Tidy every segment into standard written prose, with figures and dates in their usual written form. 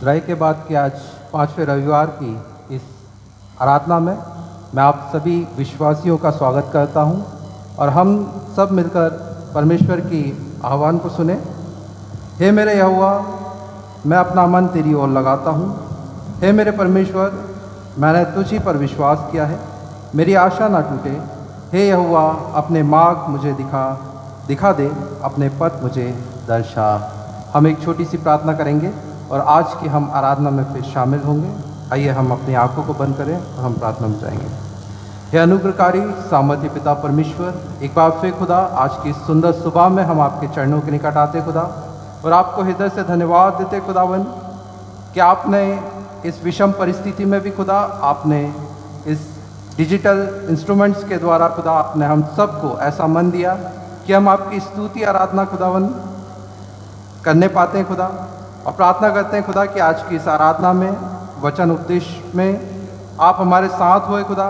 रहे के बाद कि आज 5वें रविवार की इस आराधना में मैं आप सभी विश्वासियों का स्वागत करता हूं और हम सब मिलकर परमेश्वर की आह्वान को सुने। हे मेरे यहोवा, मैं अपना मन तेरी ओर लगाता हूं। हे मेरे परमेश्वर, मैंने तुझ ही पर विश्वास किया है, मेरी आशा ना टूटे। हे यहोवा, अपने मार्ग मुझे दिखा दे, अपने पथ मुझे दर्शा। हम एक छोटी सी प्रार्थना करेंगे और आज की हम आराधना में फिर शामिल होंगे। आइए हम अपनी आंखों को बंद करें और हम प्रार्थना में जाएंगे। हे अनुग्रहकारी सामर्थ्य पिता परमेश्वर, एक बार फिर खुदा आज की सुंदर सुबह में हम आपके चरणों के निकट आते खुदा और आपको हृदय से धन्यवाद देते खुदावन कि आपने इस विषम परिस्थिति में भी खुदा आपने इस डिजिटल इंस्ट्रूमेंट्स के द्वारा खुदा आपने हम सबको ऐसा मन दिया कि हम आपकी स्तुति आराधना खुदावन करने पाते हैं खुदा। और प्रार्थना करते हैं खुदा कि आज की इस आराधना में वचन उपदेश में आप हमारे साथ हुए खुदा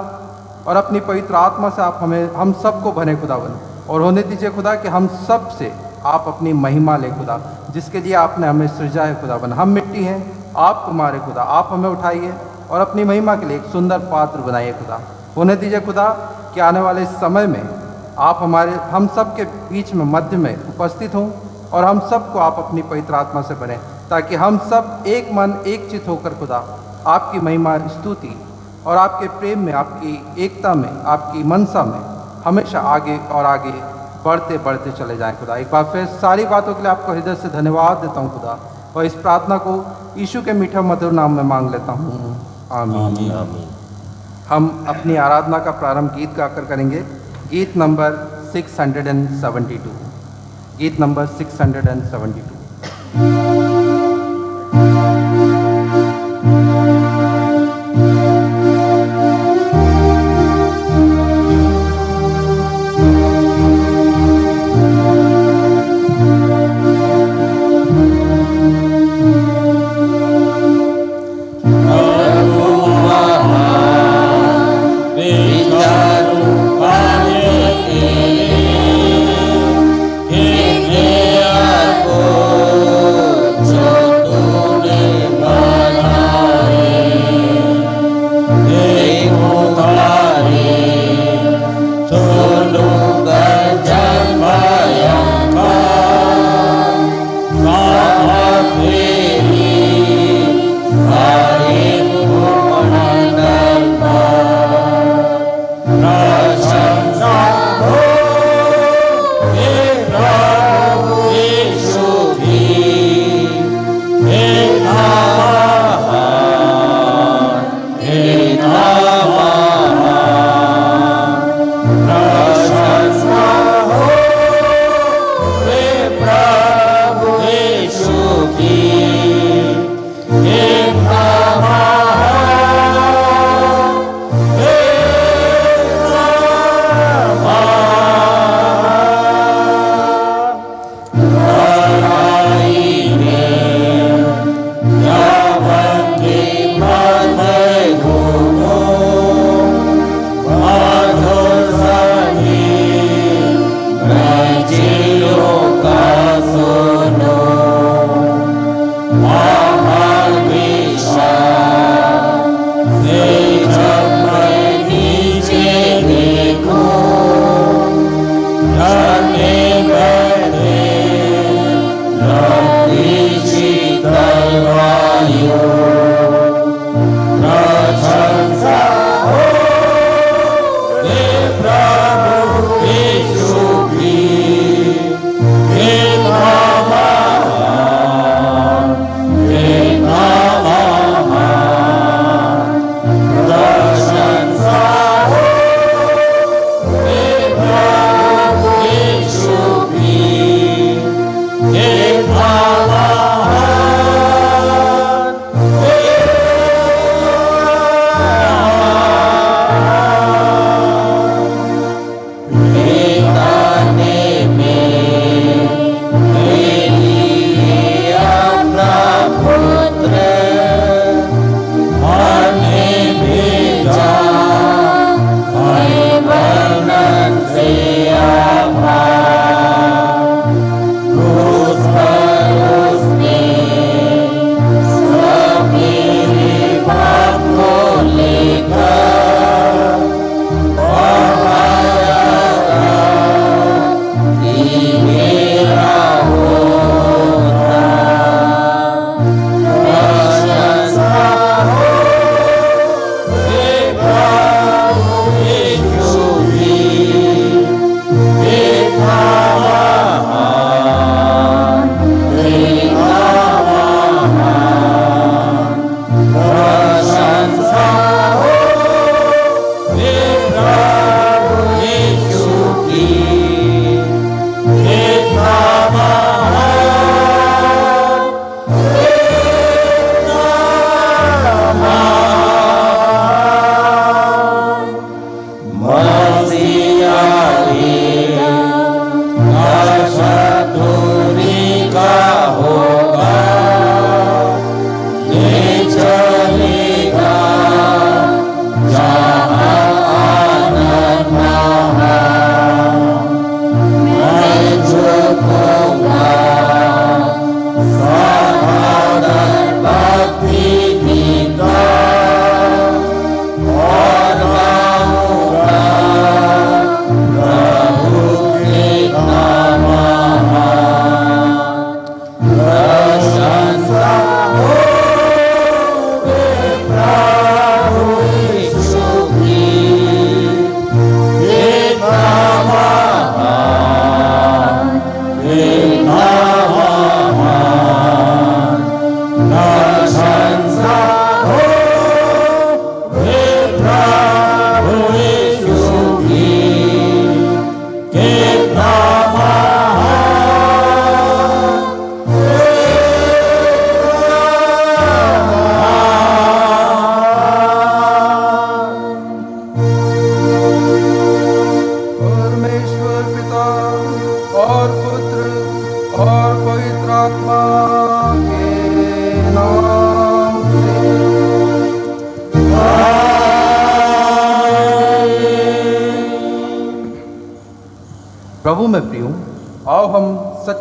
और अपनी पवित्र आत्मा से आप हम सबको भरे खुदावन और होने दीजिए खुदा कि हम सब से आप अपनी महिमा ले खुदा, जिसके लिए आपने हमें सृजा है खुदावन। हम मिट्टी हैं, आप तुम्हारे खुदा, आप हमें उठाइए और अपनी महिमा के लिए एक सुंदर पात्र बनाइए खुदा। होने दीजिए खुदा कि आने वाले समय में आप हम सब के बीच में मध्य में उपस्थित हों और हम सबको आप अपनी पवित्र आत्मा से भरें, ताकि हम सब एक मन एक चित होकर खुदा आपकी महिमा स्तुति और आपके प्रेम में, आपकी एकता में, आपकी मनसा में हमेशा आगे और आगे बढ़ते बढ़ते चले जाएं खुदा। एक बार फिर सारी बातों के लिए आपको हृदय से धन्यवाद देता हूं खुदा और इस प्रार्थना को यीशु के मीठा मधुर नाम में मांग लेता हूं, आमीन। हम अपनी आराधना का प्रारंभ गीत गाकर करेंगे। गीत नंबर 672। गीत नंबर 672। He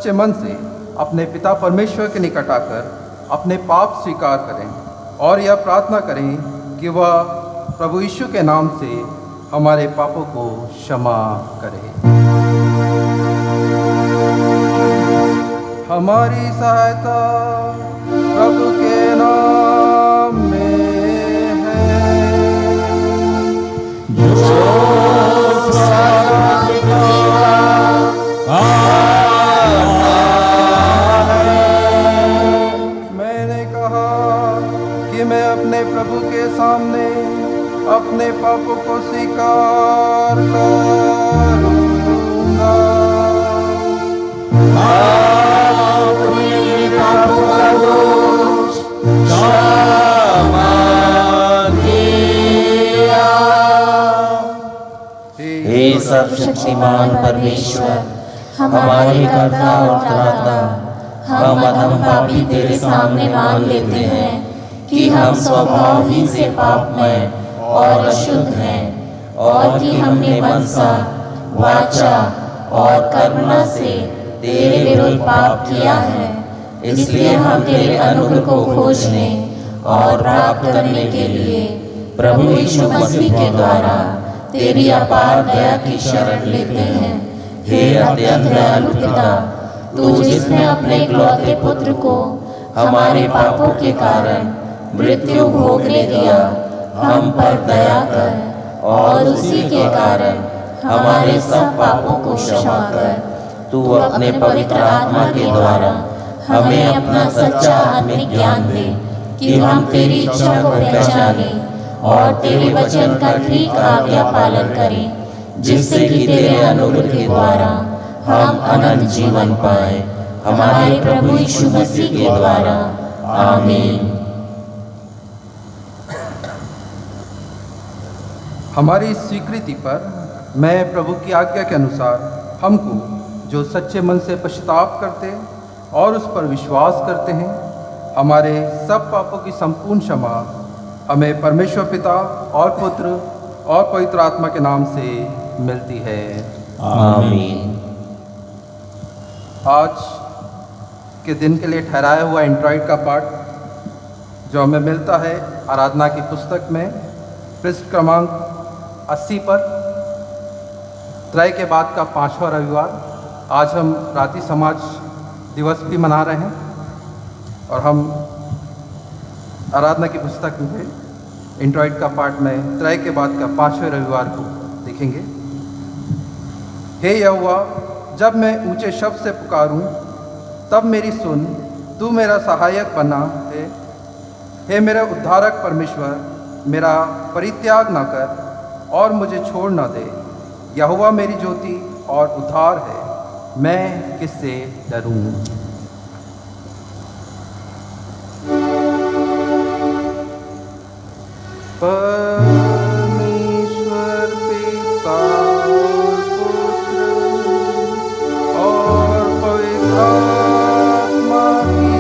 सच्चे मन से अपने पिता परमेश्वर के निकट आकर अपने पाप स्वीकार करें और यह प्रार्थना करें कि वह प्रभु यीशु के नाम से हमारे पापों को क्षमा करे। हमारी सहायता प्रभु के नाम में है, जो मैंने कहा कि मैं अपने प्रभु के सामने अपने पापों को स्वीकार करूंगा। हे सर्वशक्तिमान परमेश्वर, हमारे कर्ता और त्राता, हम अधम पापी तेरे सामने मान लेते हैं कि हम स्वभाव ही से पापमय और अशुद्ध हैं, और कि हमने मनसा, वाचा और कर्मणा से तेरे विरुद्ध पाप किया है। इसलिए हम तेरे अनुग्रह को खोजने और प्राप्त करने के लिए प्रभु यीशु मसीह के द्वारा तेरी अपार दया की शरण लेते हैं। हे अत्यंत दयालु पिता, तू जिसने अपने इकलौते पुत्र को हमारे पापों के कारण मृत्यु भोगने दिया, हम पर दया कर और उसी के कारण हमारे सब पापों को क्षमा कर। तू अपने पवित्र आत्मा के द्वारा हमें अपना सच्चा आत्मिक ज्ञान दे कि हम तेरी इच्छा को पहचाने और तेरे वचन का ठीक आज्ञा पालन करें, जिससे कि तेरे अनुग्रह के द्वारा हम अनंत जीवन पाए, हमारे प्रभु यीशु मसीह के द्वारा। आमीन। हमारी स्वीकृति पर मैं प्रभु की आज्ञा के अनुसार हमको, जो सच्चे मन से पश्चाताप करते और उस पर विश्वास करते हैं, हमारे सब पापों की संपूर्ण क्षमा हमें परमेश्वर पिता और पुत्र और पवित्र आत्मा के नाम से मिलती है। आमीन। आज के दिन के लिए ठहराया हुआ इंट्राइट का पाठ जो हमें मिलता है आराधना की पुस्तक में पृष्ठ क्रमांक 80 पर, त्रय के बाद का 5वां रविवार। आज हम राति समाज दिवस भी मना रहे हैं और हम आराधना की पुस्तक में इंट्राइट का पाठ में त्रय के बाद का 5वें रविवार को देखेंगे। हे यहोवा, जब मैं ऊंचे शब्द से पुकारूं, तब मेरी सुन, तू मेरा सहायक बना है। हे मेरा उद्धारक परमेश्वर, मेरा परित्याग न कर और मुझे छोड़ न दे। यहोवा मेरी ज्योति और उद्धार है, मैं किससे डरूं। परमेश्वर पिता पुत्र और पवित्र आत्मा की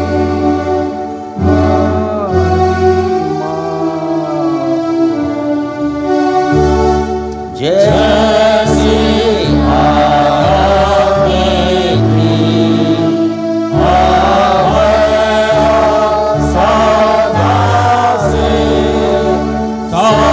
जैसे Oh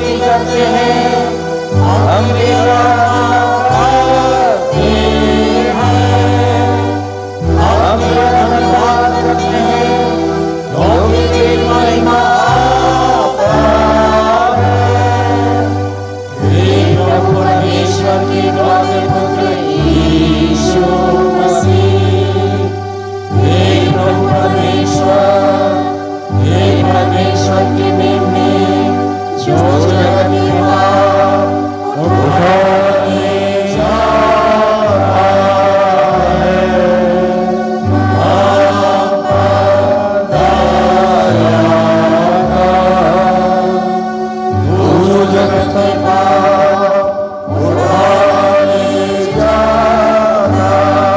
विनती करते हैं, हम तेरा करते हैं, हम तेरा धन्यवाद करते हैं, क्योंकि तेरी महिमा अपार है। हे प्रभु परमेश्वर के इकलौते पुत्र यीशु मसीह, हे प्रभु परमेश्वर के मेमने, जो जगत के पाप उठाने जा रहा है, हम पर दया कर। तू जगत के पाप उठाने जा रहा है,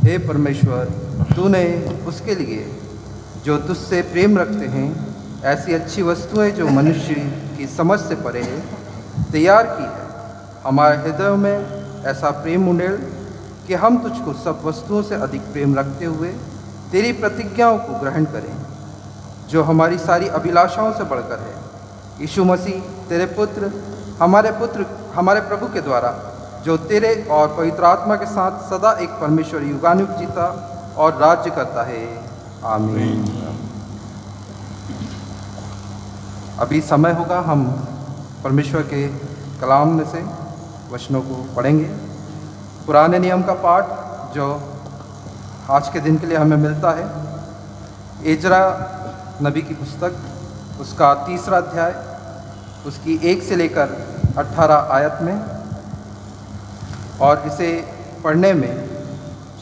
हे परमेश्वर, तूने उसके लिए जो तुझसे प्रेम रखते हैं ऐसी अच्छी वस्तुएं जो मनुष्य की समझ से परे है तैयार की है। हमारे हृदयों में ऐसा प्रेम उंडेल कि हम तुझको सब वस्तुओं से अधिक प्रेम रखते हुए तेरी प्रतिज्ञाओं को ग्रहण करें, जो हमारी सारी अभिलाषाओं से बढ़कर है। यीशु मसीह तेरे पुत्र हमारे प्रभु के द्वारा, जो तेरे और पवित्र आत्मा के साथ सदा एक परमेश्वर युगानुयुग जीता और राज्य करता है। आमीन। अभी समय होगा, हम परमेश्वर के कलाम में से वचनों को पढ़ेंगे। पुराने नियम का पाठ जो आज के दिन के लिए हमें मिलता है, एजरा नबी की पुस्तक, उसका 3रा अध्याय, उसकी 1 से लेकर 18 आयत में। और इसे पढ़ने में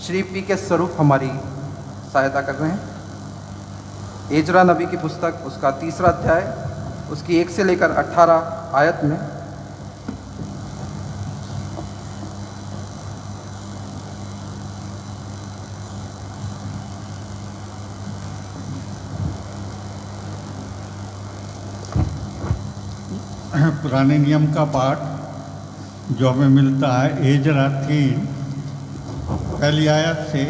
श्री पी के स्वरूप हमारी सहायता कर रहे हैं। एजरा नबी की पुस्तक, उसका 3रा अध्याय, उसकी 1 से लेकर 18 आयत में। पुराने नियम का पाठ जो हमें मिलता है एजरा 3 पहली आयत से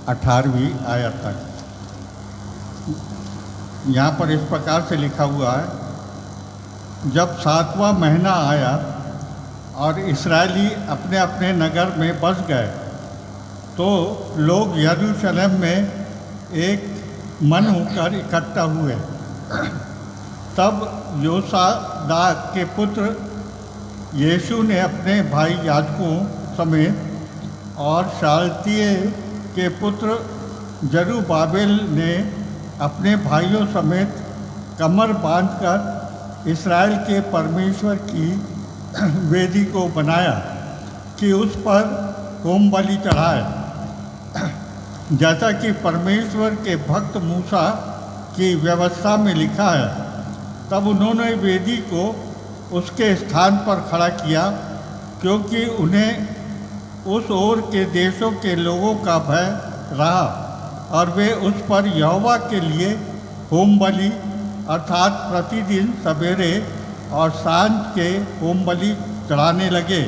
18वीं आयत तक। यहाँ पर इस प्रकार से लिखा हुआ है, जब 7वां महीना आया और इस्राएली अपने अपने नगर में बस गए, तो लोग यरूशलेम में एक मन होकर इकट्ठा हुए। तब योसादाक के पुत्र यीशु ने अपने भाई याजकों समेत और शालतिएल के पुत्र जरुब्बाबेल ने अपने भाइयों समेत कमर बांधकर इस्राएल के परमेश्वर की वेदी को बनाया कि उस पर होम बलि चढ़ाए, जैसा कि परमेश्वर के भक्त मूसा की व्यवस्था में लिखा है। तब उन्होंने वेदी को उसके स्थान पर खड़ा किया, क्योंकि उन्हें उस ओर के देशों के लोगों का भय रहा और वे उस पर यहोवा के लिए होम बलि अर्थात प्रतिदिन सवेरे और सांझ के होम बलि चढ़ाने लगे।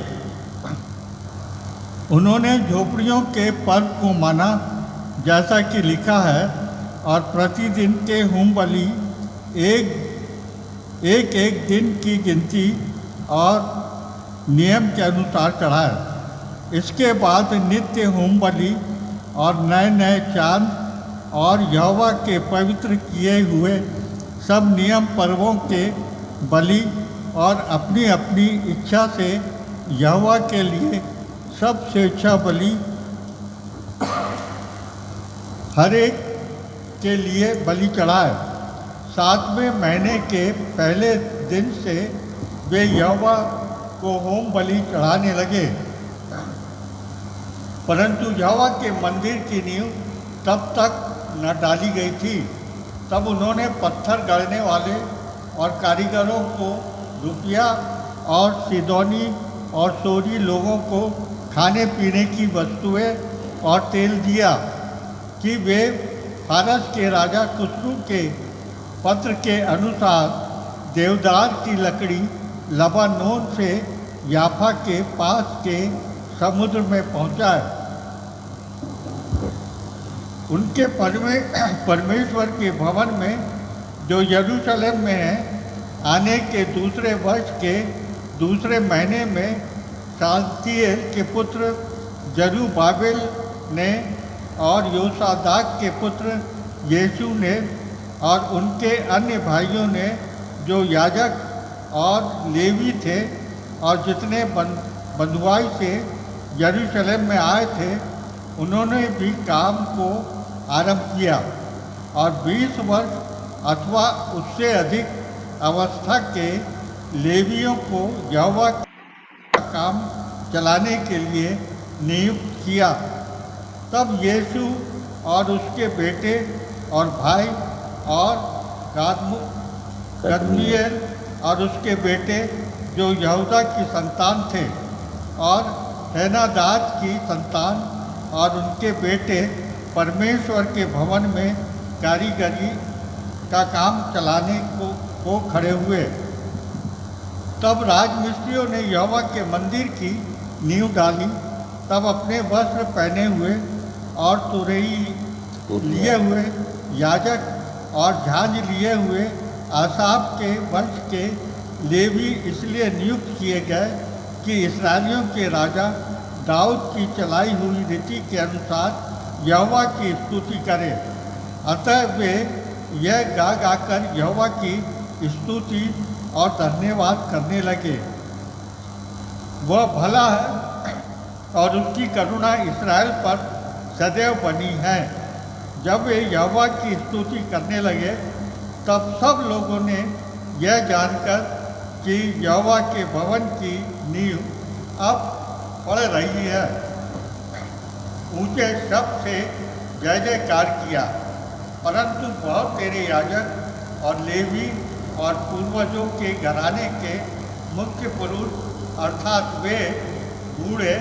उन्होंने झोपड़ियों के पर्व को माना, जैसा कि लिखा है, और प्रतिदिन के होम बलि एक दिन की गिनती और नियम के अनुसार चढ़ाए। इसके बाद नित्य होम बलि और नए नए चाँद और यहोवा के पवित्र किए हुए सब नियम पर्वों के बलि और अपनी अपनी इच्छा से यहोवा के लिए सब स्वेच्छा बलि हर एक के लिए बलि चढ़ाए। 7वें महीने के पहले दिन से वे यहोवा को होम बलि चढ़ाने लगे, परंतु यहोवा के मंदिर की नींव तब तक न डाली गई थी। तब उन्होंने पत्थर गढ़ने वाले और कारीगरों को रुपया और सीदोनी और सोरी लोगों को खाने पीने की वस्तुएं और तेल दिया कि वे फारस के राजा खुसरू के पत्र के अनुसार देवदार की लकड़ी लबानोन से याफा के पास के समुद्र में पहुंचाए। उनके परमेश्वर के भवन में जो यरूशलेम में है, आने के दूसरे वर्ष के दूसरे महीने में शालतिएल के पुत्र जरुब्बाबेल ने और योसादाक के पुत्र यीशु ने और उनके अन्य भाइयों ने, जो याजक और लेवी थे और जितने बंधुआई से यरूशलेम में आए थे, उन्होंने भी काम को आरंभ किया और 20 वर्ष अथवा उससे अधिक अवस्था के लेवियों को यहोवा का काम चलाने के लिए नियुक्त किया। तब यीशु और उसके बेटे और भाई और गदमिएल और उसके बेटे जो यहूदा की संतान थे और हेनादाद की संतान और उनके बेटे परमेश्वर के भवन में कारीगरी का काम चलाने को खड़े हुए। तब राजमिस्त्रियों ने यहोवा के मंदिर की नींव डाली। तब अपने वस्त्र पहने हुए और तुरही लिए हुए याजक और झांझ लिए हुए आसाफ के वंश के लेवी इसलिए नियुक्त किए गए कि इस्राएलियों के राजा दाऊद की चलाई हुई रीति के अनुसार यहोवा की स्तुति करें। अतः वे यह गा गाकर यहोवा की स्तुति और धन्यवाद करने लगे। वह भला है और उसकी करुणा इस्राएल पर सदैव बनी है। जब वे यहोवा की स्तुति करने लगे, तब सब लोगों ने यह जानकर कि यहोवा के भवन की नींव अब पड़ रही है, ऊंचे शब्द से जय जयकार किया। परंतु बहुत तेरे याजक और लेवी और पूर्वजों के घराने के मुख्य पुरुष अर्थात वे बूढ़े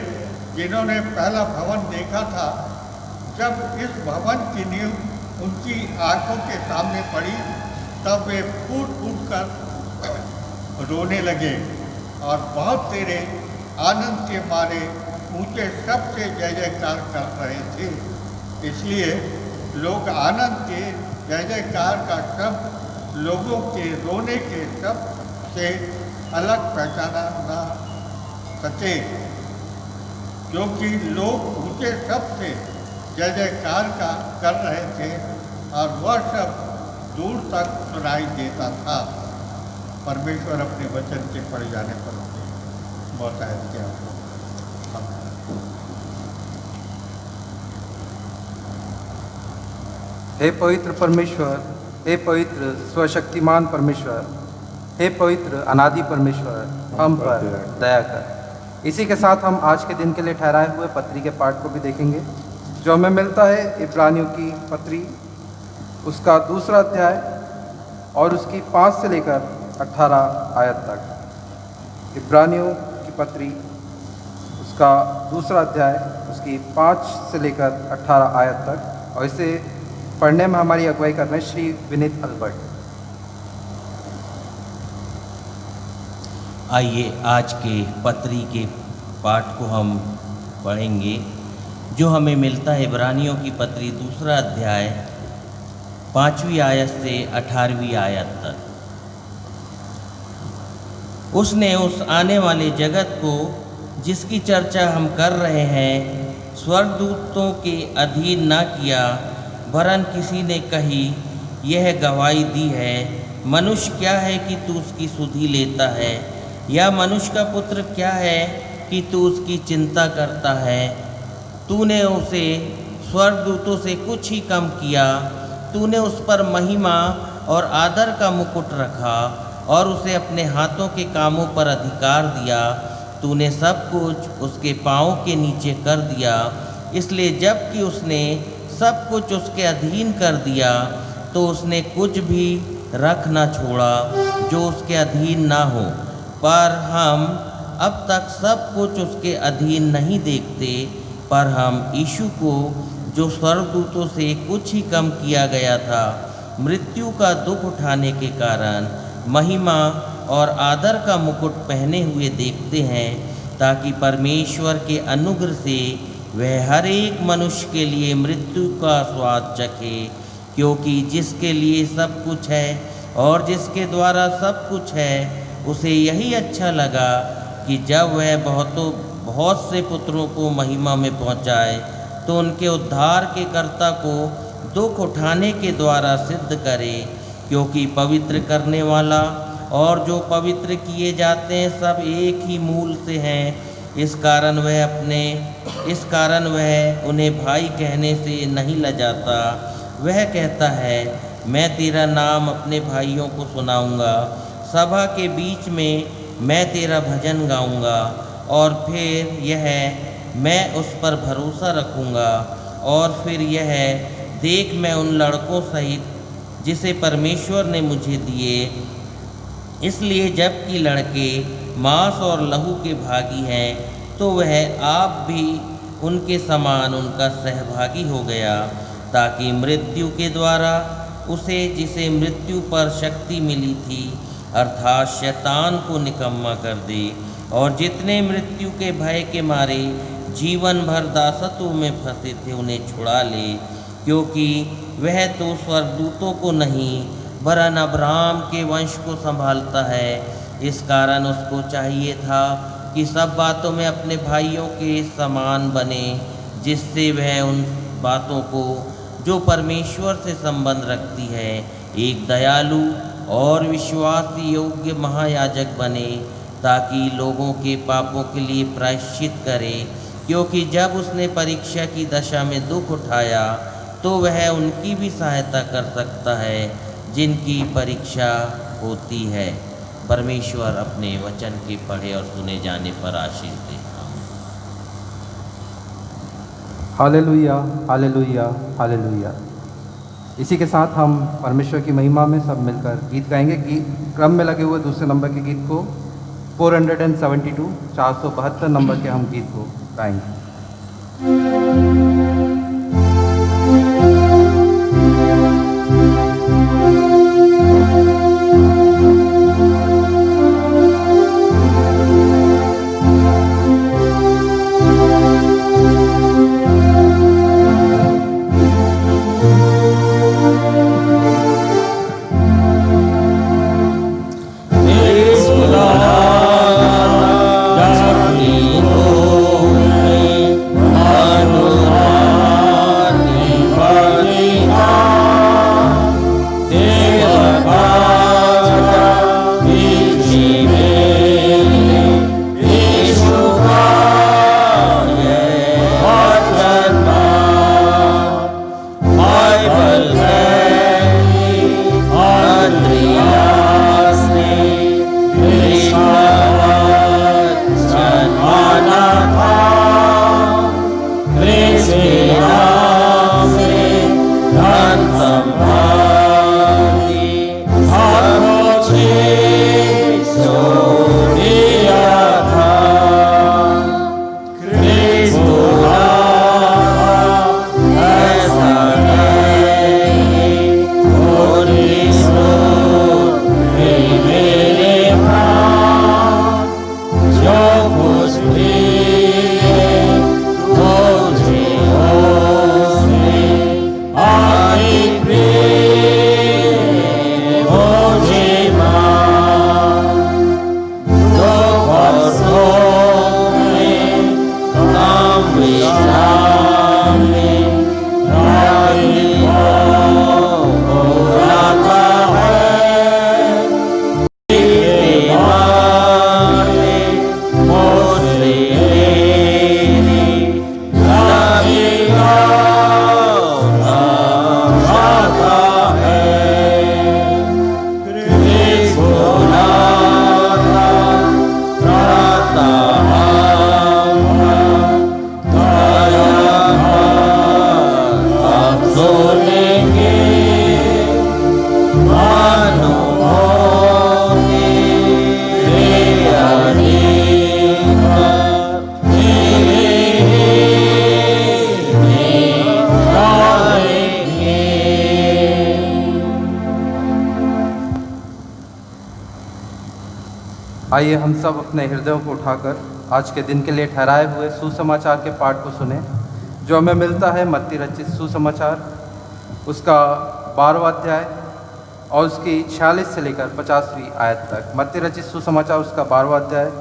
जिन्होंने पहला भवन देखा था, जब इस भवन की नींव उनकी आंखों के सामने पड़ी, तब वे फूट फूट कर रोने लगे और बहुत तेरे आनंद के मारे ऊंचे शब्द से जय जयकार कर रहे थे। इसलिए लोग आनंद के जय जयकार का शब्द लोगों के रोने के शब्द से अलग पहचाना ना सके, क्योंकि लोग ऊंचे शब्द से जय जयकार का कर रहे थे और वह शब्द दूर तक सुनाई देता था। परमेश्वर अपने वचन के पढ़ जाने पर बहुत आयत किया। हे पवित्र परमेश्वर, हे पवित्र स्वशक्तिमान परमेश्वर, हे पवित्र अनादि परमेश्वर, हम पर दया कर। इसी के साथ हम आज के दिन के लिए ठहराए हुए पत्री के पाठ को भी देखेंगे, जो हमें मिलता है इब्रानियों की पत्री, उसका 2 अध्याय और उसकी 5 से लेकर 18 आयत तक। इब्रानियों की पत्री, उसका 2 अध्याय, उसकी 5 से लेकर 18 आयत तक, और इसे पढ़ने में हमारी अगुवाई कर रहे हैं श्री विनीत अल्बर्ट। आइए आज के पत्री के पाठ को हम पढ़ेंगे जो हमें मिलता है इब्रानियों की पत्री 2 अध्याय 5वीं आयत से 18वीं आयत तक। उसने उस आने वाले जगत को जिसकी चर्चा हम कर रहे हैं स्वर्गदूतों के अधीन न किया, वरन किसी ने कही यह गवाही दी है, मनुष्य क्या है कि तू उसकी सुधि लेता है, या मनुष्य का पुत्र क्या है कि तू उसकी चिंता करता है। तूने उसे स्वर्गदूतों से कुछ ही कम किया, तूने उस पर महिमा और आदर का मुकुट रखा और उसे अपने हाथों के कामों पर अधिकार दिया। तूने सब कुछ उसके पाँव के नीचे कर दिया, इसलिए जबकि उसने सब कुछ उसके अधीन कर दिया तो उसने कुछ भी रख न छोड़ा जो उसके अधीन ना हो। पर हम अब तक सब कुछ उसके अधीन नहीं देखते, पर हम यीशु को जो स्वर्गदूतों से कुछ ही कम किया गया था, मृत्यु का दुख उठाने के कारण महिमा और आदर का मुकुट पहने हुए देखते हैं, ताकि परमेश्वर के अनुग्रह से वह हर एक मनुष्य के लिए मृत्यु का स्वाद चखे। क्योंकि जिसके लिए सब कुछ है और जिसके द्वारा सब कुछ है, उसे यही अच्छा लगा कि जब वह बहुत से पुत्रों को महिमा में पहुँचाए तो उनके उद्धार के कर्ता को दुख उठाने के द्वारा सिद्ध करे। क्योंकि पवित्र करने वाला और जो पवित्र किए जाते हैं सब एक ही मूल से हैं। इस कारण वह उन्हें भाई कहने से नहीं लजाता। वह कहता है, मैं तेरा नाम अपने भाइयों को सुनाऊंगा, सभा के बीच में मैं तेरा भजन गाऊंगा। और फिर यह, मैं उस पर भरोसा रखूंगा। और फिर यह, देख मैं उन लड़कों सहित जिसे परमेश्वर ने मुझे दिए। इसलिए जबकि लड़के मांस और लहू के भागी हैं, तो वह आप भी उनके समान उनका सहभागी हो गया, ताकि मृत्यु के द्वारा उसे जिसे मृत्यु पर शक्ति मिली थी, अर्थात शैतान को निकम्मा कर दे, और जितने मृत्यु के भय के मारे जीवन भर दासत्व में फंसे थे उन्हें छुड़ा ले। क्योंकि वह तो स्वर्गदूतों को नहीं वरन अब्राहम के वंश को संभालता है। इस कारण उसको चाहिए था कि सब बातों में अपने भाइयों के समान बने, जिससे वह उन बातों को जो परमेश्वर से संबंध रखती है एक दयालु और विश्वास योग्य महायाजक बने, ताकि लोगों के पापों के लिए प्रायश्चित करे। क्योंकि जब उसने परीक्षा की दशा में दुख उठाया तो वह उनकी भी सहायता कर सकता है जिनकी परीक्षा होती है। परमेश्वर अपने वचन के पढ़े और सुने जाने पर आशीष दे। Hallelujah, hallelujah, hallelujah. इसी के साथ हम परमेश्वर की महिमा में सब मिलकर गीत गाएंगे। गीत क्रम में लगे हुए दूसरे नंबर के गीत को 472 472 नंबर के हम गीत को गाएंगे। Amen. आइए हम सब अपने हृदयों को उठाकर आज के दिन के लिए ठहराए हुए सुसमाचार के पाठ को सुने, जो हमें मिलता है मत्ती रचित सुसमाचार उसका 12वां अध्याय और उसकी 46 से लेकर 50वीं आयत तक। मत्ती रचित सुसमाचार उसका 12वां अध्याय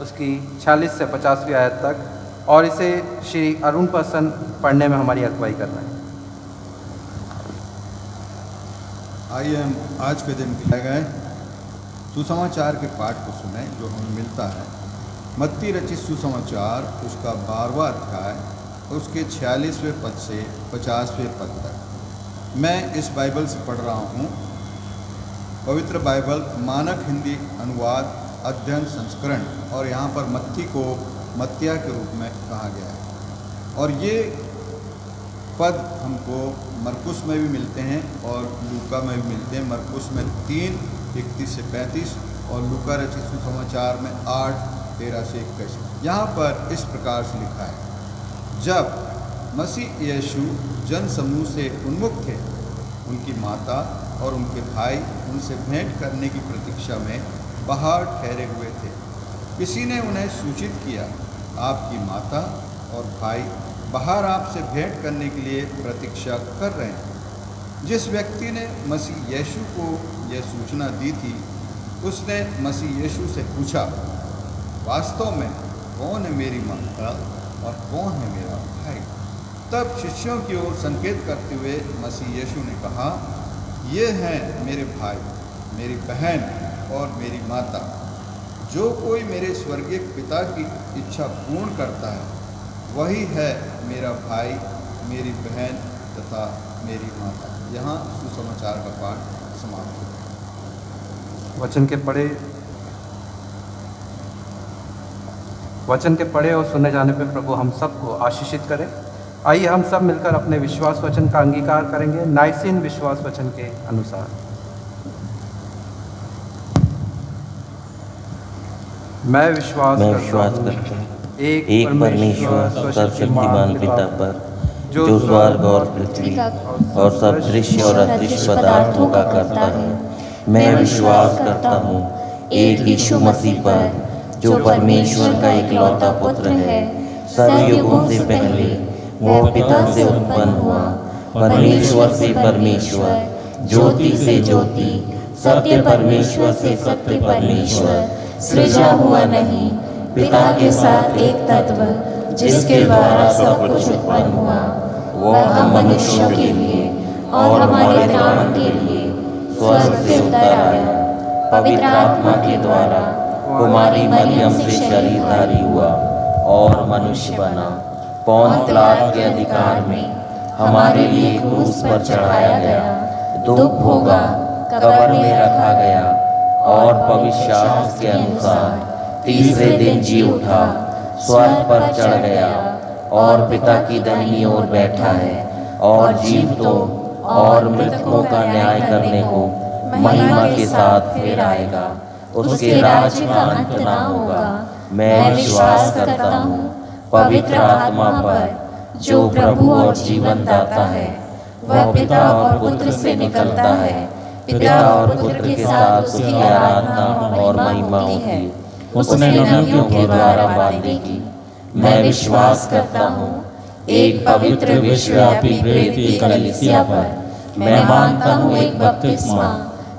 उसकी 46 से 50वीं आयत तक, और इसे श्री अरुण पर्सन पढ़ने में हमारी अगुवाई कर रहे हैं। आइए हम आज के दिन के गए सुसमाचार के पाठ को सुने, जो हमें मिलता है मत्ती रचित सुसमाचार उसका 12वां अध्याय उसके 46वें पद से 50वें पद तक। मैं इस बाइबल से पढ़ रहा हूँ, पवित्र बाइबल मानक हिंदी अनुवाद अध्ययन संस्करण, और यहाँ पर मत्ती को मत्तिया के रूप में कहा गया है। और ये पद हमको मरकुस में भी मिलते हैं और लूका में भी मिलते हैं। मरकुस में 3:31 से 35 और लूका रचित सुसमाचार में 8:13 से 21। यहाँ पर इस प्रकार से लिखा है, जब मसीह यीशु जन समूह से उन्मुख थे, उनकी माता और उनके भाई उनसे भेंट करने की प्रतीक्षा में बाहर ठहरे हुए थे। किसी ने उन्हें सूचित किया, आपकी माता और भाई बाहर आपसे भेंट करने के लिए प्रतीक्षा कर रहे हैं। जिस व्यक्ति ने मसीह यीशु को यह सूचना दी थी, उसने मसीह यीशु से पूछा, वास्तव में कौन है मेरी माता और कौन है मेरा भाई? तब शिष्यों की ओर संकेत करते हुए मसीह यीशु ने कहा, ये हैं मेरे भाई, मेरी बहन और मेरी माता। जो कोई मेरे स्वर्गीय पिता की इच्छा पूर्ण करता है, वही है मेरा भाई, मेरी बहन तथा मेरी माता। यहाँ सुसमाचार का पाठ समाप्त होता है। वचन के पढ़े और सुने जाने पे प्रभु हम सबको आशीषित करें। आइए हम सब मिलकर अपने विश्वास वचन का अंगीकार करेंगे नाइसीन विश्वास वचन के अनुसार। मैं विश्वास करता हूँ एक परमेश्वर सर्वशक्तिमान पिता पर, जो स्वर्ग और पृथ्वी और सब दृश्य और अदृश्य पदार्थों का करता है। मैं विश्वास करता हूँ एक यीशु मसीह पर, जो परमेश्वर का इकलौता पुत्र है, सर्वयुगों से पहले वो पिता से उत्पन्न हुआ, परमेश्वर से परमेश्वर, ज्योति से ज्योति, सत्य परमेश्वर से सत्य परमेश्वर, सृजा हुआ नहीं, पिता के साथ एक तत्व, जिसके द्वारा सब कुछ उत्पन्न हुआ। वह हम मनुष्यों के लिए और हमारे त्राण के लिए स्वर्ग से उतर आया, पवित्र आत्मा के द्वारा कुमारी मरियम से शरीरधारी हुआ और मनुष्य बना। पौंत पिलात के अधिकार में हमारे लिए क्रूस पर चढ़ाया गया, दुख भोगा, कब्र में रखा गया और भविष्यवाणी के अनुसार तीसरे दिन जी उठा, स्वर्ग पर चढ़ गया और पिता की दाहिनी ओर बैठा है, और जीवितों और मृतकों का न्याय करने को महिमा के साथ फिर आएगा। उसके राज्य का अंत न होगा। मैं विश्वास करता हूँ पवित्र आत्मा पर, जो प्रभु और जीवन दाता है। वह पिता और पुत्र से निकलता है, पिता और पुत्र के साथ उसकी आराधना और महिमा होती है। उसने नबियों के द्वारा बातें की। मैं विश्वास करता हूँ एक पवित्र विश्वव्यापी प्रेरित कलीसिया पर। मैं मानता हूँ एक बपतिस्मा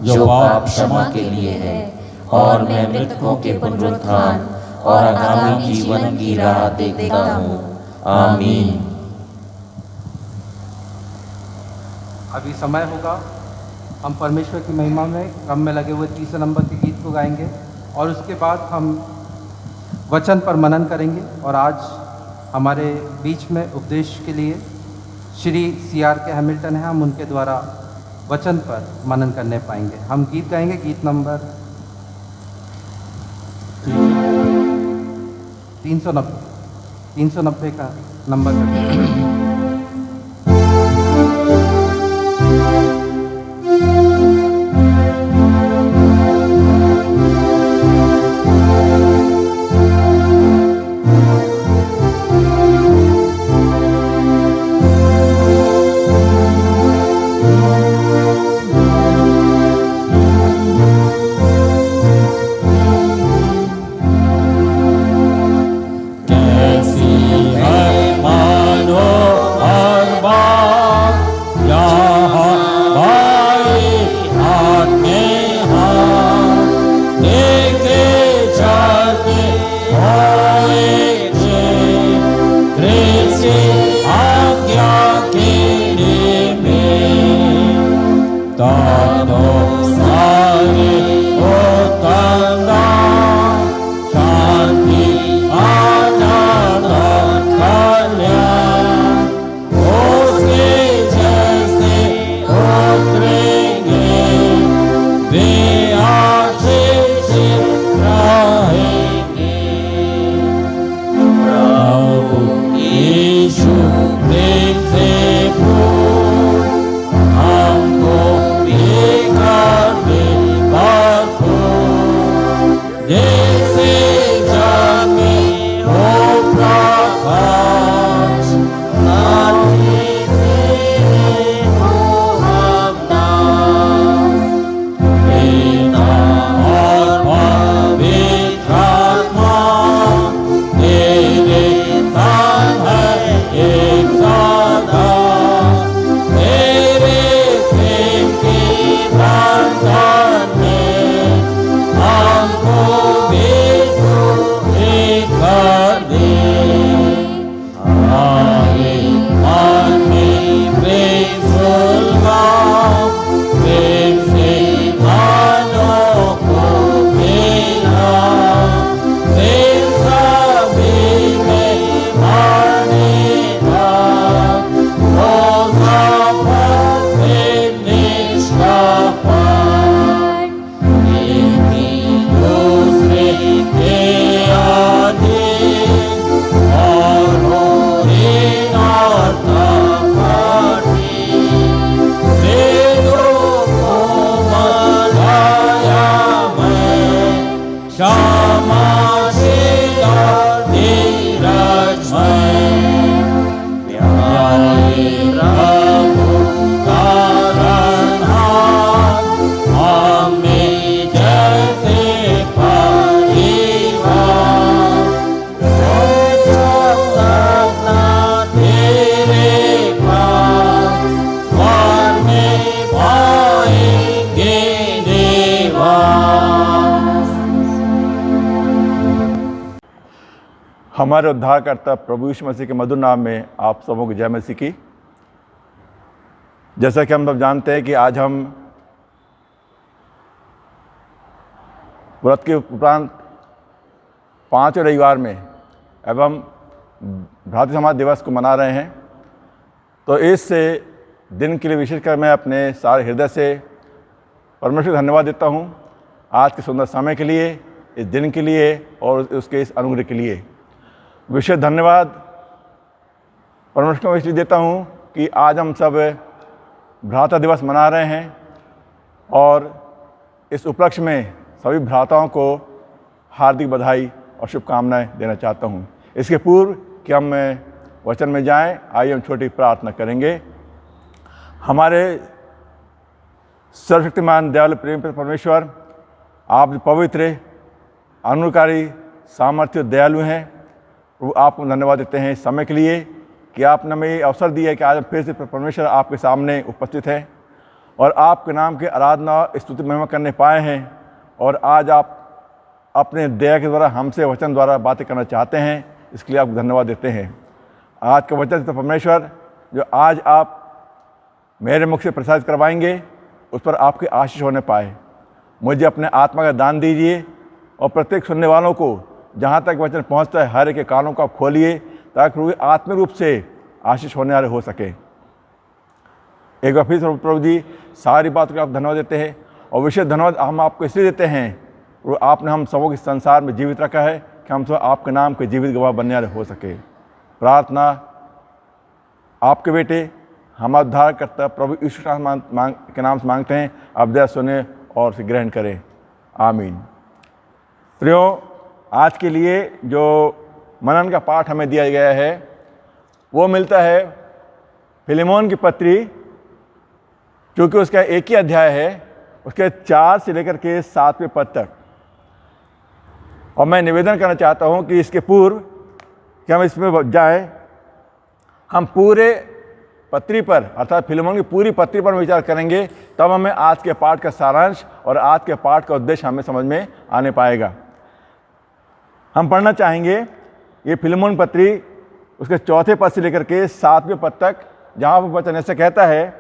जो पाप क्षमा के लिए है, और मैं मृतकों के पुनरुत्थान और आगामी जीवन की राह देखता हूँ। आमीन। अभी समय होगा, हम परमेश्वर की महिमा में क्रम में लगे हुए 30 नंबर के गीत को गाएंगे, और उसके बाद हम वचन पर मनन करेंगे। और आज हमारे बीच में उपदेश के लिए श्री CR के हैमिल्टन हैं, हम उनके द्वारा वचन पर मनन करने पाएंगे। हम गीत गाएंगे, गीत नंबर 390 का नंबर। हमारे उद्धारकर्ता प्रभु यीशु मसीह के मधुर नाम में आप सबों को जय मसीह की। जैसा कि हम सब जानते हैं कि आज हम व्रत के उपरांत 5वें रविवार में एवं भ्रातृ समाज दिवस को मना रहे हैं। तो इस दिन के लिए विशेषकर मैं अपने सारे हृदय से परमेश्वर को धन्यवाद देता हूँ, आज के सुंदर समय के लिए, इस दिन के लिए और उसके इस अनुग्रह के लिए। विशेष धन्यवाद परमेश्वर को इसलिए देता हूँ कि आज हम सब भ्राता दिवस मना रहे हैं और इस उपलक्ष्य में सभी भ्राताओं को हार्दिक बधाई और शुभकामनाएं देना चाहता हूँ। इसके पूर्व कि हम वचन में जाएं, आइए हम छोटी प्रार्थना करेंगे। हमारे सर्वशक्तिमान दयालु प्रेम परमेश्वर, आप पवित्र, अनुग्रहकारी, सामर्थ्य, दयालु हैं। वो आपको धन्यवाद देते हैं इस समय के लिए कि आपने हमें ये अवसर दिया है कि आज हम फिर से परमेश्वर आपके सामने उपस्थित हैं और आपके नाम की आराधना, स्तुति, महिमा करने पाए हैं। और आज आप अपने दया के द्वारा हमसे वचन द्वारा बातें करना चाहते हैं, इसके लिए आपको धन्यवाद देते हैं। आज का वचन तो परमेश्वर जो आज आप मेरे मुख से प्रसारित करवाएंगे, उस पर आपकी आशीष होने पाए। मुझे अपने आत्मा का दान दीजिए और प्रत्येक सुनने वालों को जहाँ तक वचन पहुँचता है हर एक के कानों को आप खोलिए, ताकि आत्मिक रूप से आशीष होने वाले हो सके। एक बार फिर प्रभु जी सारी बातों को आप धन्यवाद देते हैं और विशेष धन्यवाद हम आपको इसलिए देते हैं, वो आपने हम सबों के संसार में जीवित रखा है कि हम सब आपके नाम के जीवित गवाह बनने वाले हो सके। प्रार्थना आपके बेटे हमारा उद्धारकर्ता प्रभु यीशु के नाम से मांगते हैं। आप दया सुने और उसे ग्रहण करें, आमीन। प्रियो, आज के लिए जो मनन का पाठ हमें दिया गया है वो मिलता है फिलेमोन की पत्री, क्योंकि उसका एक ही अध्याय है, उसके 4 से लेकर के 7वें पद तक। और मैं निवेदन करना चाहता हूं कि इसके पूर्व कि हम इसमें जाएं, हम पूरे पत्री पर अर्थात फिलेमोन की पूरी पत्री पर विचार करेंगे, तब हमें आज के पाठ का सारांश और आज के पाठ का उद्देश्य हमें समझ में आने पाएगा। हम पढ़ना चाहेंगे ये फिलेमोन पत्री उसके 4 पद से लेकर के 7वें पद तक, जहाँ पर वचन ऐसे कहता है,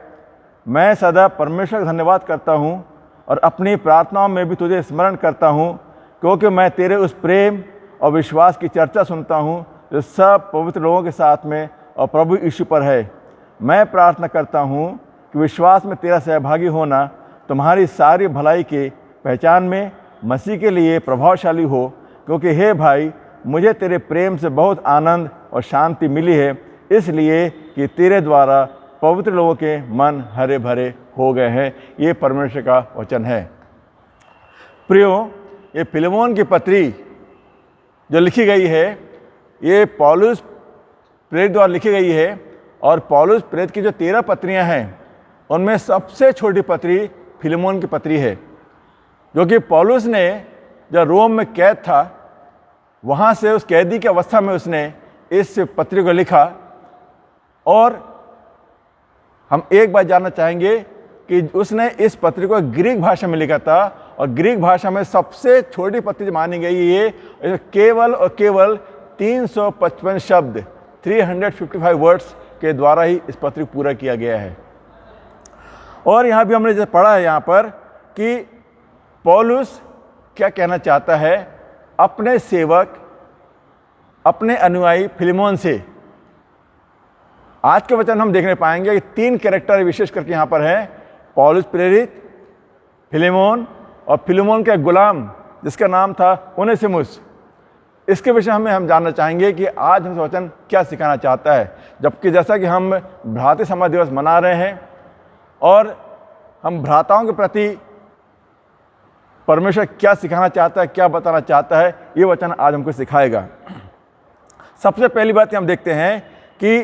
मैं सदा परमेश्वर का धन्यवाद करता हूँ और अपनी प्रार्थनाओं में भी तुझे स्मरण करता हूँ, क्योंकि मैं तेरे उस प्रेम और विश्वास की चर्चा सुनता हूँ जो सब पवित्र लोगों के साथ में और प्रभु यीशु पर है। मैं प्रार्थना करता हूँ कि विश्वास में तेरा सहभागी होना तुम्हारी सारी भलाई की पहचान में मसीह के लिए प्रभावशाली हो, क्योंकि हे भाई, मुझे तेरे प्रेम से बहुत आनंद और शांति मिली है, इसलिए कि तेरे द्वारा पवित्र लोगों के मन हरे भरे हो गए हैं। ये परमेश्वर का वचन है। प्रियो, ये फिलेमोन की पत्री जो लिखी गई है, ये पौलुस प्रेरित द्वारा लिखी गई है और पौलुस प्रेरित की जो 13 पत्रियां हैं उनमें सबसे छोटी पत्री फिलेमोन की पत्री है, जो कि पौलुस ने जब रोम में कैद था वहाँ से उस कैदी की अवस्था में उसने इस पत्री को लिखा। और हम एक बात जानना चाहेंगे कि उसने इस पत्री को ग्रीक भाषा में लिखा था और ग्रीक भाषा में सबसे छोटी पत्री मानी गई ये केवल और केवल 355 शब्द 355 वर्ड्स के द्वारा ही इस पत्री को पूरा किया गया है। और यहाँ भी हमने जैसे पढ़ा है यहाँ पर कि पौलुस क्या कहना चाहता है अपने सेवक अपने अनुयायी फिलेमोन से। आज के वचन हम देखने पाएंगे कि 3 कैरेक्टर विशेष करके यहाँ पर हैं, पौलुस प्रेरित, फिलेमोन और फिलेमोन का गुलाम जिसका नाम था ओनेसिमुस। इसके विषय हम जानना चाहेंगे कि आज हमसे वचन क्या सिखाना चाहता है। जबकि जैसा कि हम भ्रातृ समाज दिवस मना रहे हैं और हम भ्राताओं के प्रति परमेश्वर क्या सिखाना चाहता है, क्या बताना चाहता है, ये वचन आज हमको सिखाएगा। सबसे पहली बात हम देखते हैं कि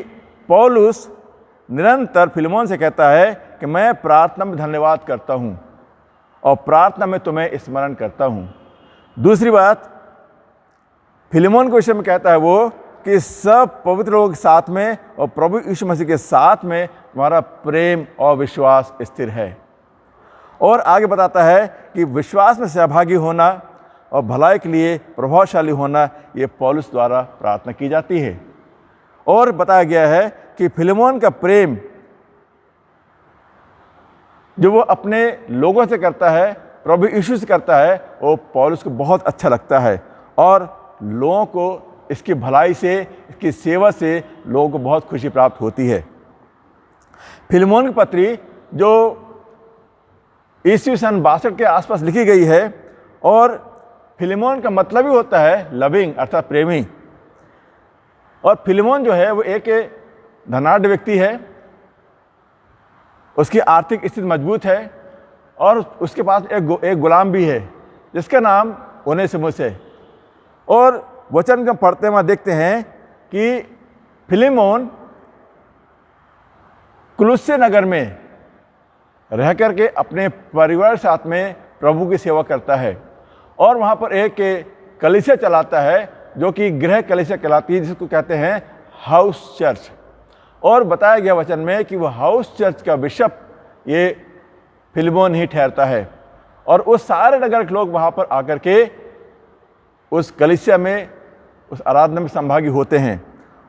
पौलुस निरंतर फिलेमोन से कहता है कि मैं प्रार्थना में धन्यवाद करता हूँ और प्रार्थना में तुम्हें स्मरण करता हूँ। दूसरी बात फिलेमोन के विषय में कहता है वो कि सब पवित्र लोगों के साथ में और प्रभु यीशु मसीह के साथ में तुम्हारा प्रेम और विश्वास स्थिर है। और आगे बताता है कि विश्वास में सहभागी होना और भलाई के लिए प्रभावशाली होना ये पौलुस द्वारा प्रार्थना की जाती है। और बताया गया है कि फिलेमोन का प्रेम जो वो अपने लोगों से करता है, प्रभु यीशु से करता है, वो पौलुस को बहुत अच्छा लगता है और लोगों को इसकी भलाई से, इसकी सेवा से लोगों को बहुत खुशी प्राप्त होती है। फिलेमोन की पत्री जो ईस्वी सन 62 के आसपास लिखी गई है और फिलेमोन का मतलब ही होता है लविंग अर्थात प्रेमी। और फिलेमोन जो है वो एक धनाढ्य व्यक्ति है, उसकी आर्थिक स्थिति मजबूत है और उसके पास एक गुलाम भी है जिसका नाम ओनेसिमुस है। और वचन का पढ़ते हुए देखते हैं कि फिलेमोन कुलुस्से नगर में रह करके अपने परिवार साथ में प्रभु की सेवा करता है और वहाँ पर एक कलीसिया चलाता है जो कि गृह कलीसिया कहलाती है, जिसको कहते हैं हाउस चर्च। और बताया गया वचन में कि वह हाउस चर्च का बिशप ये फिलेमोन ही ठहरता है और उस सारे नगर के लोग वहाँ पर आकर के उस कलीसिया में, उस आराधना में संभागी होते हैं।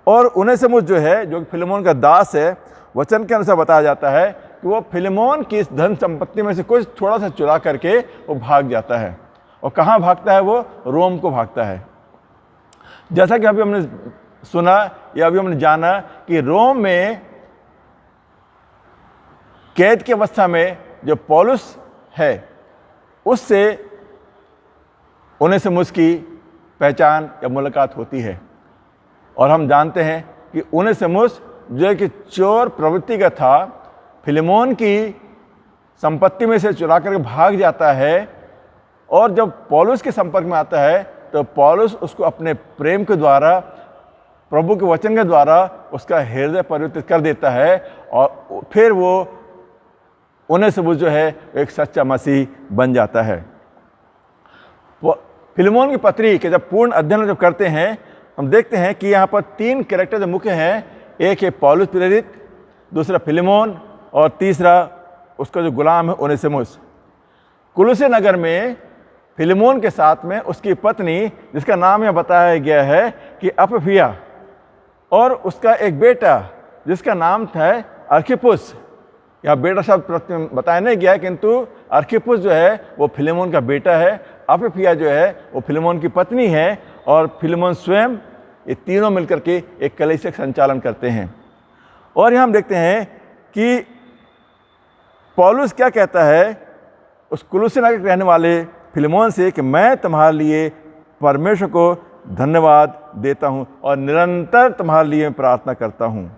और ओनेसिमुस जो है, जो फिलेमोन का दास है, वचन के अनुसार बताया जाता है कि वो फिलेमोन की इस धन संपत्ति में से कुछ थोड़ा सा चुरा करके वो भाग जाता है। और कहाँ भागता है वो? रोम को भागता है। जैसा कि अभी हमने सुना या अभी हमने जाना कि रोम में कैद की अवस्था में जो पौलुस है उससे ओनेसिमुस की पहचान या मुलाकात होती है। और हम जानते हैं कि ओनेसिमुस जो कि चोर प्रवृत्ति का था, फिलेमोन की संपत्ति में से चुरा करके भाग जाता है और जब पौलुस के संपर्क में आता है तो पौलुस उसको अपने प्रेम के द्वारा, प्रभु के वचन के द्वारा उसका हृदय परिवर्तित कर देता है और फिर वो ओनेसिमुस जो है एक सच्चा मसीह बन जाता है। फिलेमोन की पत्री के जब पूर्ण अध्ययन जब करते हैं हम देखते हैं कि यहाँ पर 3 कैरेक्टर जो मुख्य हैं, एक है पौलुस प्रेरित, दूसरा फिलेमोन और तीसरा उसका जो गुलाम है ओनेसिमुस। कुलुस्से नगर में फिलेमोन के साथ में उसकी पत्नी जिसका नाम यह बताया गया है कि अपिफिया और उसका एक बेटा जिसका नाम था अर्खिपुस। यहाँ बेटा शब्द बताया नहीं गया किंतु अर्खिपुस जो है वो फिलेमोन का बेटा है, अपिफिया जो है वो फिलेमोन की पत्नी है और फिलेमोन स्वयं, ये तीनों मिलकर के एक कलीसिया का संचालन करते हैं। और यहाँ हम देखते हैं कि पौलुस क्या कहता है उस कुलुस्से नगर के रहने वाले फिलेमोन से कि मैं तुम्हारे लिए परमेश्वर को धन्यवाद देता हूँ और निरंतर तुम्हारे लिए प्रार्थना करता हूँ।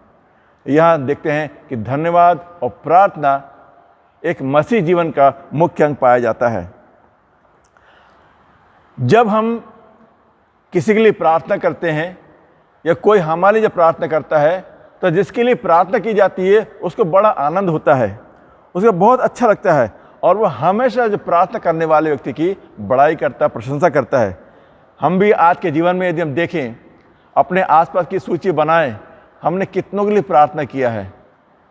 यहाँ देखते हैं कि धन्यवाद और प्रार्थना एक मसीह जीवन का मुख्य अंग पाया जाता है। जब हम किसी के लिए प्रार्थना करते हैं या कोई हमारे लिए प्रार्थना करता है तो जिसके लिए प्रार्थना की जाती है उसको बड़ा आनंद होता है, उसको बहुत अच्छा लगता है और वह हमेशा जो प्रार्थना करने वाले व्यक्ति की बड़ाई करता है, प्रशंसा करता है। हम भी आज के जीवन में यदि हम देखें, अपने आसपास की सूची बनाएं, हमने कितनों के लिए प्रार्थना किया है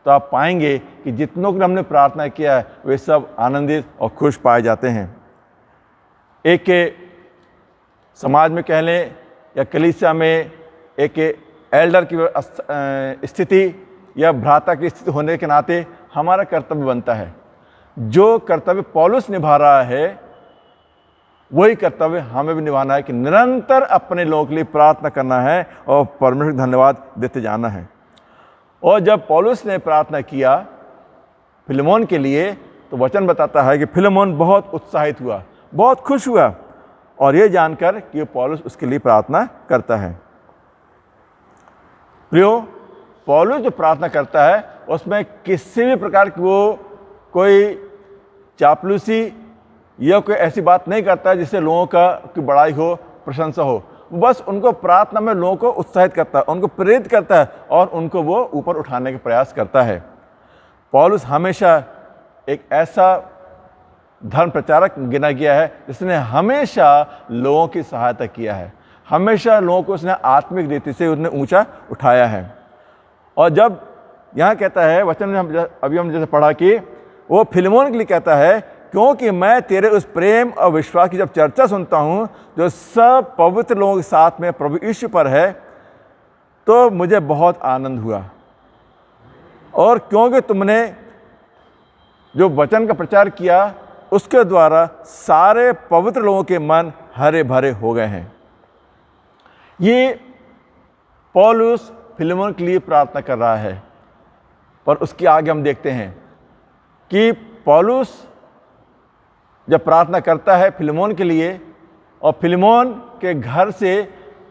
तो आप पाएंगे कि जितनों के लिए हमने प्रार्थना किया है वे सब आनंदित और खुश पाए जाते हैं। एक समाज में कह लें या कलीसिया में एक एल्डर की स्थिति या भ्राता की स्थिति होने के नाते हमारा कर्तव्य बनता है। जो कर्तव्य पौलुस निभा रहा है वही कर्तव्य हमें भी निभाना है कि निरंतर अपने लोगों के लिए प्रार्थना करना है और परमेश्वर को धन्यवाद देते जाना है। और जब पौलुस ने प्रार्थना किया फिलेमोन के लिए तो वचन बताता है कि फिलेमोन बहुत उत्साहित हुआ, बहुत खुश हुआ, और ये जानकर कि पौलुस उसके लिए प्रार्थना करता है। प्रियो, पौलुस जो प्रार्थना करता है उसमें किसी भी प्रकार की वो कोई चापलूसी या कोई ऐसी बात नहीं करता है जिससे लोगों की बड़ाई हो, प्रशंसा हो। बस उनको प्रार्थना में लोगों को उत्साहित करता है, उनको प्रेरित करता है और उनको वो ऊपर उठाने का प्रयास करता है। पौलुस हमेशा एक ऐसा धर्म प्रचारक गिना गया है जिसने हमेशा लोगों की सहायता किया है, हमेशा लोगों को उसने आत्मिक रीति से उसने ऊंचा उठाया है। और जब यहाँ कहता है वचन में हम जैसे पढ़ा कि वो फिलेमोन के लिए कहता है, क्योंकि मैं तेरे उस प्रेम और विश्वास की जब चर्चा सुनता हूँ जो सब पवित्र लोगों के साथ में प्रभु यीशु पर है, तो मुझे बहुत आनंद हुआ। और क्योंकि तुमने जो वचन का प्रचार किया उसके द्वारा सारे पवित्र लोगों के मन हरे भरे हो गए हैं। ये पौलुस फिलेमोन के लिए प्रार्थना कर रहा है। पर उसके आगे हम देखते हैं कि पौलुस जब प्रार्थना करता है फिलेमोन के लिए, और फिलेमोन के घर से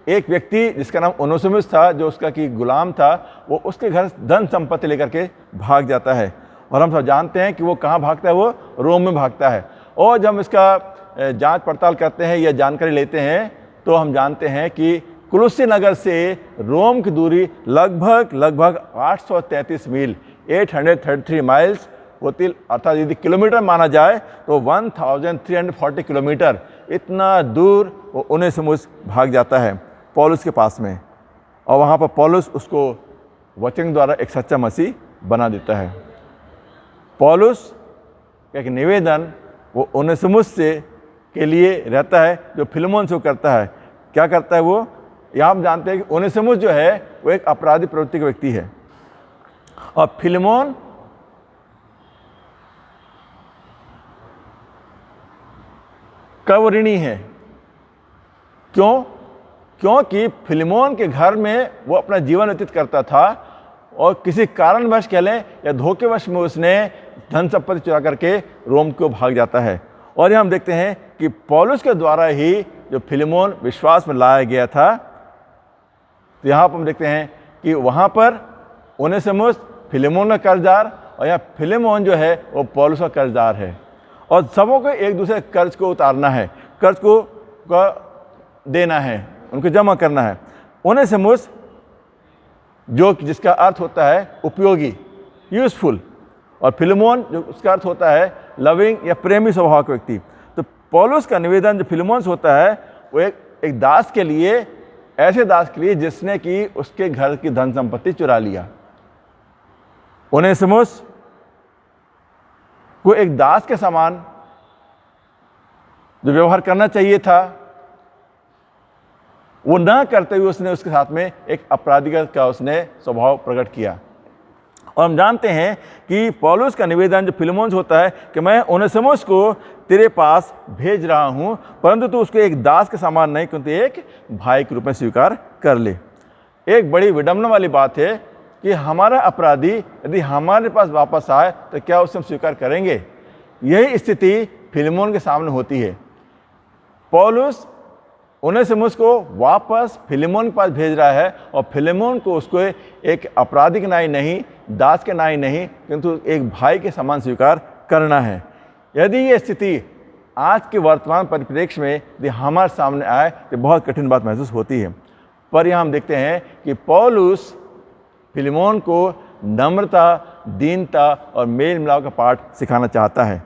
एक व्यक्ति जिसका नाम ओनेसिमुस था, जो उसका की गुलाम था, वो उसके घर धन संपत्ति लेकर के भाग जाता है। और हम सब जानते हैं कि वो कहाँ भागता है, वो रोम में भागता है। और जब हम इसका जांच पड़ताल करते हैं या जानकारी लेते हैं तो हम जानते हैं कि कुलुस्सी नगर से रोम की दूरी लगभग 833 मील 833 माइल्स होती, अर्थात यदि किलोमीटर माना जाए तो 1340 किलोमीटर, इतना दूर वो ओनेसिमुस भाग जाता है पौलुस के पास में। और वहाँ पर पौलुस उसको वचन द्वारा एक सच्चा मसीह बना देता है। पौलुस का एक निवेदन वो ओनेसिमुस से के लिए रहता है जो फिलेमोन से करता है। क्या करता है वो? यहाँ हम जानते हैं कि ओनेसिमुस जो है वो एक अपराधी प्रवृत्ति का व्यक्ति है और फिलेमोन का वो ऋणी है। क्यों? क्योंकि फिलेमोन के घर में वो अपना जीवन व्यतीत करता था और किसी कारणवश कह लें या धोखेवश में उसने धन संपत्ति चुरा करके रोम को भाग जाता है। और यहाँ हम देखते हैं कि पौलुस के द्वारा ही जो फिलेमोन विश्वास में लाया गया था, तो यहाँ पर हम देखते हैं कि वहाँ पर ओनेसिमुस फिलेमोन का कर्जदार और यहाँ फिलेमोन जो है वो पौलुस का कर्जदार है। और सबों को एक दूसरे कर्ज को उतारना है, कर्ज को देना है, उनको जमा करना है। ओनेसिमुस जो जिसका अर्थ होता है उपयोगी, यूजफुल, और फिलेमोन जो उसका अर्थ होता है लविंग या प्रेमी स्वभाव का व्यक्ति। तो पौलुस का निवेदन जो फिलेमोन से होता है वो एक दास के लिए, ऐसे दास के लिए जिसने कि उसके घर की धन संपत्ति चुरा लिया। ओनेसिमुस को एक दास के समान जो व्यवहार करना चाहिए था वो ना करते हुए उसने उसके साथ में एक अपराधी का उसने स्वभाव प्रकट किया। और हम जानते हैं कि पौलुस का निवेदन जो फिलेमोन से होता है कि मैं ओनेसिमुस को तेरे पास भेज रहा हूं, परंतु तू उसको एक दास के समान नहीं किंतु एक भाई के रूप में स्वीकार कर ले। एक बड़ी विडंबना वाली बात है कि हमारा अपराधी यदि हमारे पास वापस आए तो क्या उसे हम स्वीकार करेंगे? यही स्थिति फिलेमोन के सामने होती है। पौलुस ओनेसिमुस को वापस फिलेमोन के पास भेज रहा है और फिलेमोन को उसको एक अपराधी के नाई नहीं, दास के नाई नहीं, किंतु एक भाई के समान स्वीकार करना है। यदि ये स्थिति आज के वर्तमान परिप्रेक्ष्य में यदि हमारे सामने आए तो बहुत कठिन बात महसूस होती है। पर यहाँ हम देखते हैं कि पौलुस फिलेमोन को नम्रता, दीनता और मेल मिलाप का पाठ सिखाना चाहता है।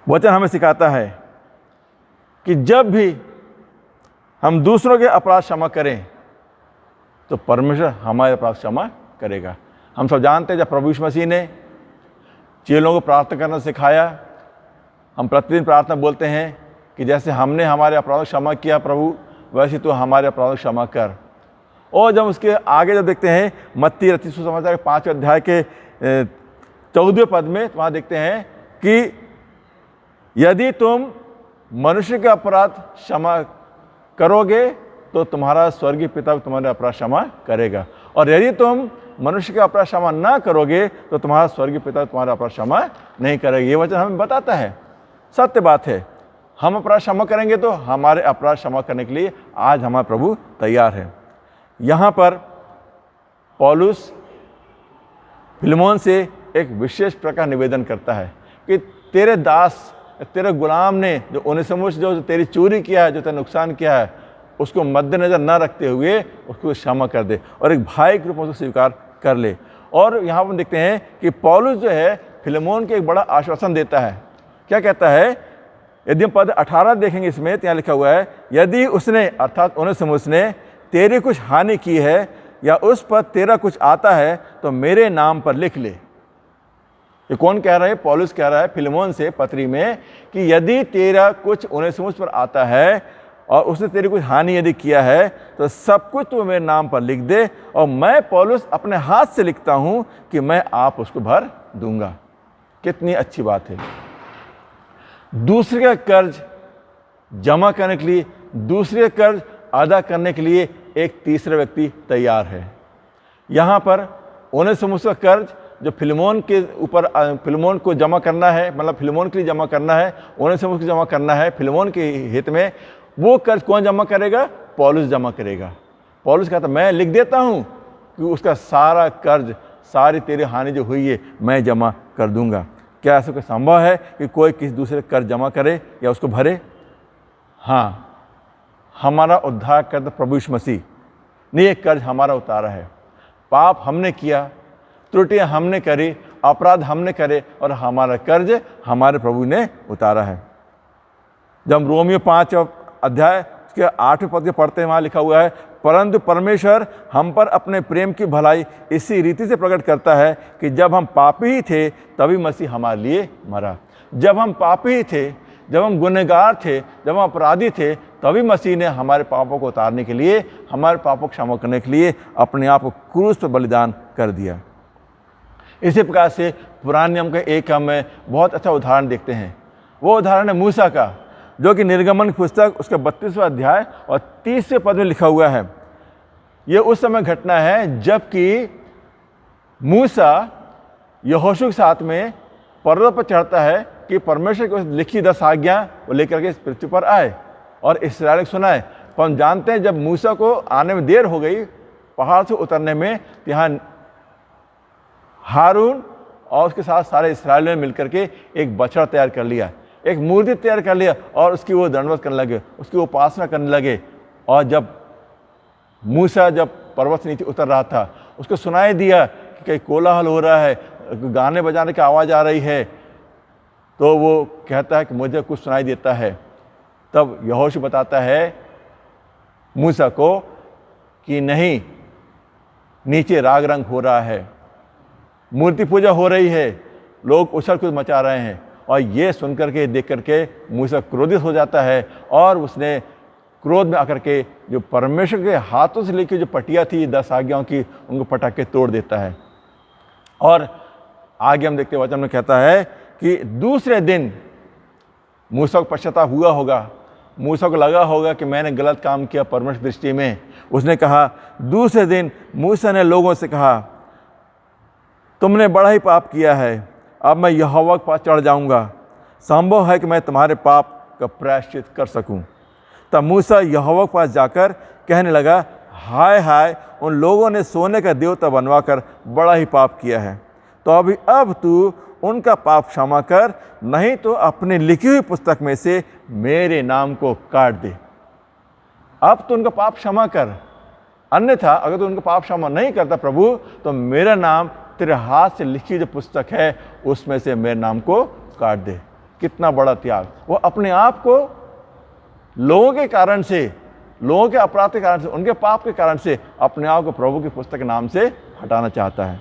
वचन हमें सिखाता है कि जब भी हम दूसरों के अपराध क्षमा करें तो परमेश्वर हमारे अपराध क्षमा करेगा। हम सब जानते हैं जब प्रभु यीशु मसीह ने चेलों को प्रार्थना करना सिखाया हम प्रतिदिन प्रार्थना बोलते हैं कि जैसे हमने हमारे अपराधों को क्षमा किया प्रभु, वैसे तो हमारे अपराधों को क्षमा कर। और जब उसके आगे जब देखते हैं मत्ती रचित सुसमाचार के 5वें अध्याय के 14वें पद में, तो वहाँ देखते हैं कि यदि तुम मनुष्य के अपराध क्षमा करोगे तो तुम्हारा स्वर्गीय पिता तुम्हारे अपराध क्षमा करेगा, और यदि तुम मनुष्य के अपराध क्षमा ना करोगे तो तुम्हारा स्वर्गीय पिता तुम्हारा अपराध क्षमा नहीं करेगा। ये वचन हमें बताता है, सत्य बात है। हम अपराध क्षमा करेंगे तो हमारे अपराध क्षमा करने के लिए आज हमारा प्रभु तैयार है। यहाँ पर पौलुस फिलेमोन से एक विशेष प्रकार निवेदन करता है कि तेरे दास, तेरे गुलाम ने जो ओनेसिमुस जो तेरी चोरी किया है, जो तेरा नुकसान किया है, उसको मद्देनजर न रखते हुए उसको क्षमा कर दे और एक भाई के रूप में उसको स्वीकार कर ले। और यहाँ पर देखते हैं कि पौलुस जो है फिलेमोन के एक बड़ा आश्वासन देता है। क्या कहता है? यदि हम पद 18 देखेंगे इसमें, तो यहाँ लिखा हुआ है, यदि उसने अर्थात ओनेसिमुस ने तेरी कुछ हानि की है या उस पर तेरा कुछ आता है तो मेरे नाम पर लिख ले। ये कौन कह रहा है? पौलुस कह रहा है फिलेमोन से पत्री में कि यदि तेरा कुछ ओनेसिमुस पर आता है और उसने तेरी कुछ हानि यदि किया है तो सब कुछ तू मेरे नाम पर लिख दे, और मैं पौलुस अपने हाथ से लिखता हूं कि मैं आप उसको भर दूंगा। कितनी अच्छी बात है। दूसरे का कर्ज जमा करने के लिए, दूसरे का कर्ज अदा करने के लिए एक तीसरा व्यक्ति तैयार है। यहाँ पर ओनेसिमुस का कर्ज जो फिलेमोन के ऊपर, फिलेमोन को जमा करना है, मतलब फिलेमोन के लिए जमा करना है, ओनेसिमुस को जमा करना है फिलेमोन के हित में, वो कर्ज कौन जमा करेगा? पौलुस जमा करेगा। पौलुस कहता मैं लिख देता हूँ कि उसका सारा कर्ज, सारी तेरी हानि जो हुई है मैं जमा कर दूंगा। क्या ऐसा कोई संभव है कि कोई किसी दूसरे कर्ज जमा करे या उसको भरे? हाँ, हमारा उद्धार करता प्रभु यीशु मसीह ने ये कर्ज हमारा उतारा है। पाप हमने किया, त्रुटियां हमने करी, अपराध हमने करे, और हमारा कर्ज हमारे प्रभु ने उतारा है। जब हम रोमियो 5 अध्याय उसके 8वें पद के पढ़ते हैं, वहाँ लिखा हुआ है, परंतु परमेश्वर हम पर अपने प्रेम की भलाई इसी रीति से प्रकट करता है कि जब हम पापी ही थे तभी मसीह हमारे लिए मरा। जब हम पापी ही थे, जब हम गुनहगार थे, जब हम अपराधी थे, तभी मसीह ने हमारे पापों को उतारने के लिए, हमारे पापों को क्षमा करने के लिए अपने आप को क्रूस पर बलिदान कर दिया। इसी प्रकार से पुराने नियम का एक हम बहुत अच्छा उदाहरण देखते हैं। वो उदाहरण है मूसा का, जो कि निर्गमन की पुस्तक उसका 32वां अध्याय और 30वें पद में लिखा हुआ है। ये उस समय घटना है जबकि मूसा यहोशू के साथ में पर्वत पर चढ़ता है कि परमेश्वर की लिखी 10 आज्ञा वो लेकर के इस पृथ्वी पर आए और इस्राएल को सुनाए। पर हम जानते हैं जब मूसा को आने में देर हो गई, पहाड़ से उतरने में, तो यहाँ हारून और उसके साथ सारे इस्राएलियों ने मिलकर के एक बछड़ा तैयार कर लिया, एक मूर्ति तैयार कर लिया और उसकी वो दंडवत करने लगे, उसकी उपासना करने लगे। और जब मूसा जब पर्वत से नीचे उतर रहा था, उसको सुनाई दिया कि कहीं कोलाहल हो रहा है, गाने बजाने की आवाज़ आ रही है, तो वो कहता है कि मुझे कुछ सुनाई देता है। तब यहोशू बताता है मूसा को कि नहीं, नीचे राग रंग हो रहा है, मूर्ति पूजा हो रही है, लोग उछल कूद मचा रहे हैं। और ये सुनकर के, देख करके मूसा क्रोधित हो जाता है और उसने क्रोध में आकर के जो परमेश्वर के हाथों से लिखी जो पटिया थी 10 आज्ञाओं की, उनको पटक के तोड़ देता है। और आगे हम देखते वचन में कहता है कि दूसरे दिन मूसा को पश्चाताप हुआ होगा, मूसा को लगा होगा कि मैंने गलत काम किया परमेश्वर दृष्टि में। उसने कहा, दूसरे दिन मूसा ने लोगों से कहा, तुमने बड़ा ही पाप किया है, अब मैं यहोवा के पास चढ़ जाऊंगा, संभव है कि मैं तुम्हारे पाप का प्रायश्चित कर सकूं। तब मूसा यहोवा के पास जाकर कहने लगा, हाय हाय, उन लोगों ने सोने का देवता बनवाकर बड़ा ही पाप किया है। तो अब तू उनका पाप क्षमा कर, नहीं तो अपनी लिखी हुई पुस्तक में से मेरे नाम को काट दे। अब तो उनका पाप क्षमा कर, अन्यथा अगर तू उनका पाप क्षमा नहीं करता प्रभु, तो मेरा नाम तेरे हाथ से लिखी जो पुस्तक है उसमें से मेरे नाम को काट दे। कितना बड़ा त्याग! वो अपने आप को लोगों के कारण से, लोगों के अपराध के कारण से, उनके पाप के कारण से अपने आप को प्रभु की पुस्तक के नाम से हटाना चाहता है।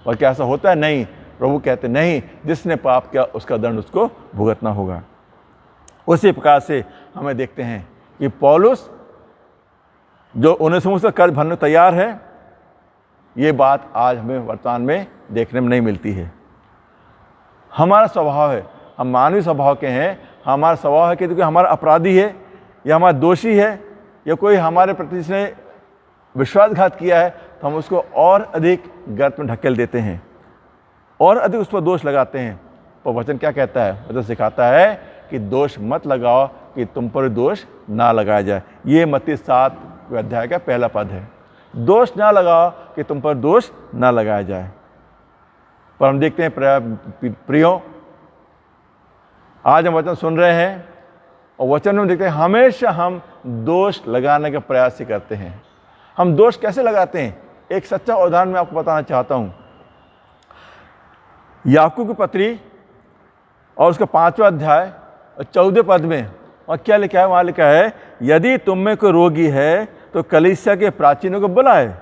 और क्या ऐसा होता है? नहीं। प्रभु कहते नहीं, जिसने पाप किया उसका दंड उसको भुगतना होगा। उसी प्रकार से हमें देखते हैं कि पौलुस जो उन्हें कर्ज भरने को तैयार है, ये बात आज हमें वर्तमान में देखने में नहीं मिलती है। हमारा स्वभाव है, हम मानवीय स्वभाव के हैं, हमारा स्वभाव है कि कोई हमारा अपराधी है या हमारा दोषी है या कोई हमारे प्रति जिसने विश्वासघात किया है, तो हम उसको और अधिक गर्त में ढकेल देते हैं और अधिक उस पर दोष लगाते हैं। तो वचन क्या कहता है? वचन सिखाता है कि दोष मत लगाओ कि तुम पर दोष ना लगाया जाए। ये मत्ती 7 अध्याय का पहला पद है, दोष ना लगाओ कि तुम पर दोष ना लगाया जाए। पर हम देखते हैं प्रियो, आज हम वचन सुन रहे हैं और वचन में देखते हैं हमेशा हम दोष लगाने का प्रयास ही करते हैं। हम दोष कैसे लगाते हैं? एक सच्चा उदाहरण मैं आपको बताना चाहता हूं। याकूब की पत्री और उसका 5वां अध्याय और 14 पद में और क्या लिखा है? वहाँ लिखा है, यदि तुम में कोई रोगी है तो कलीसिया के प्राचीनों को बुलाए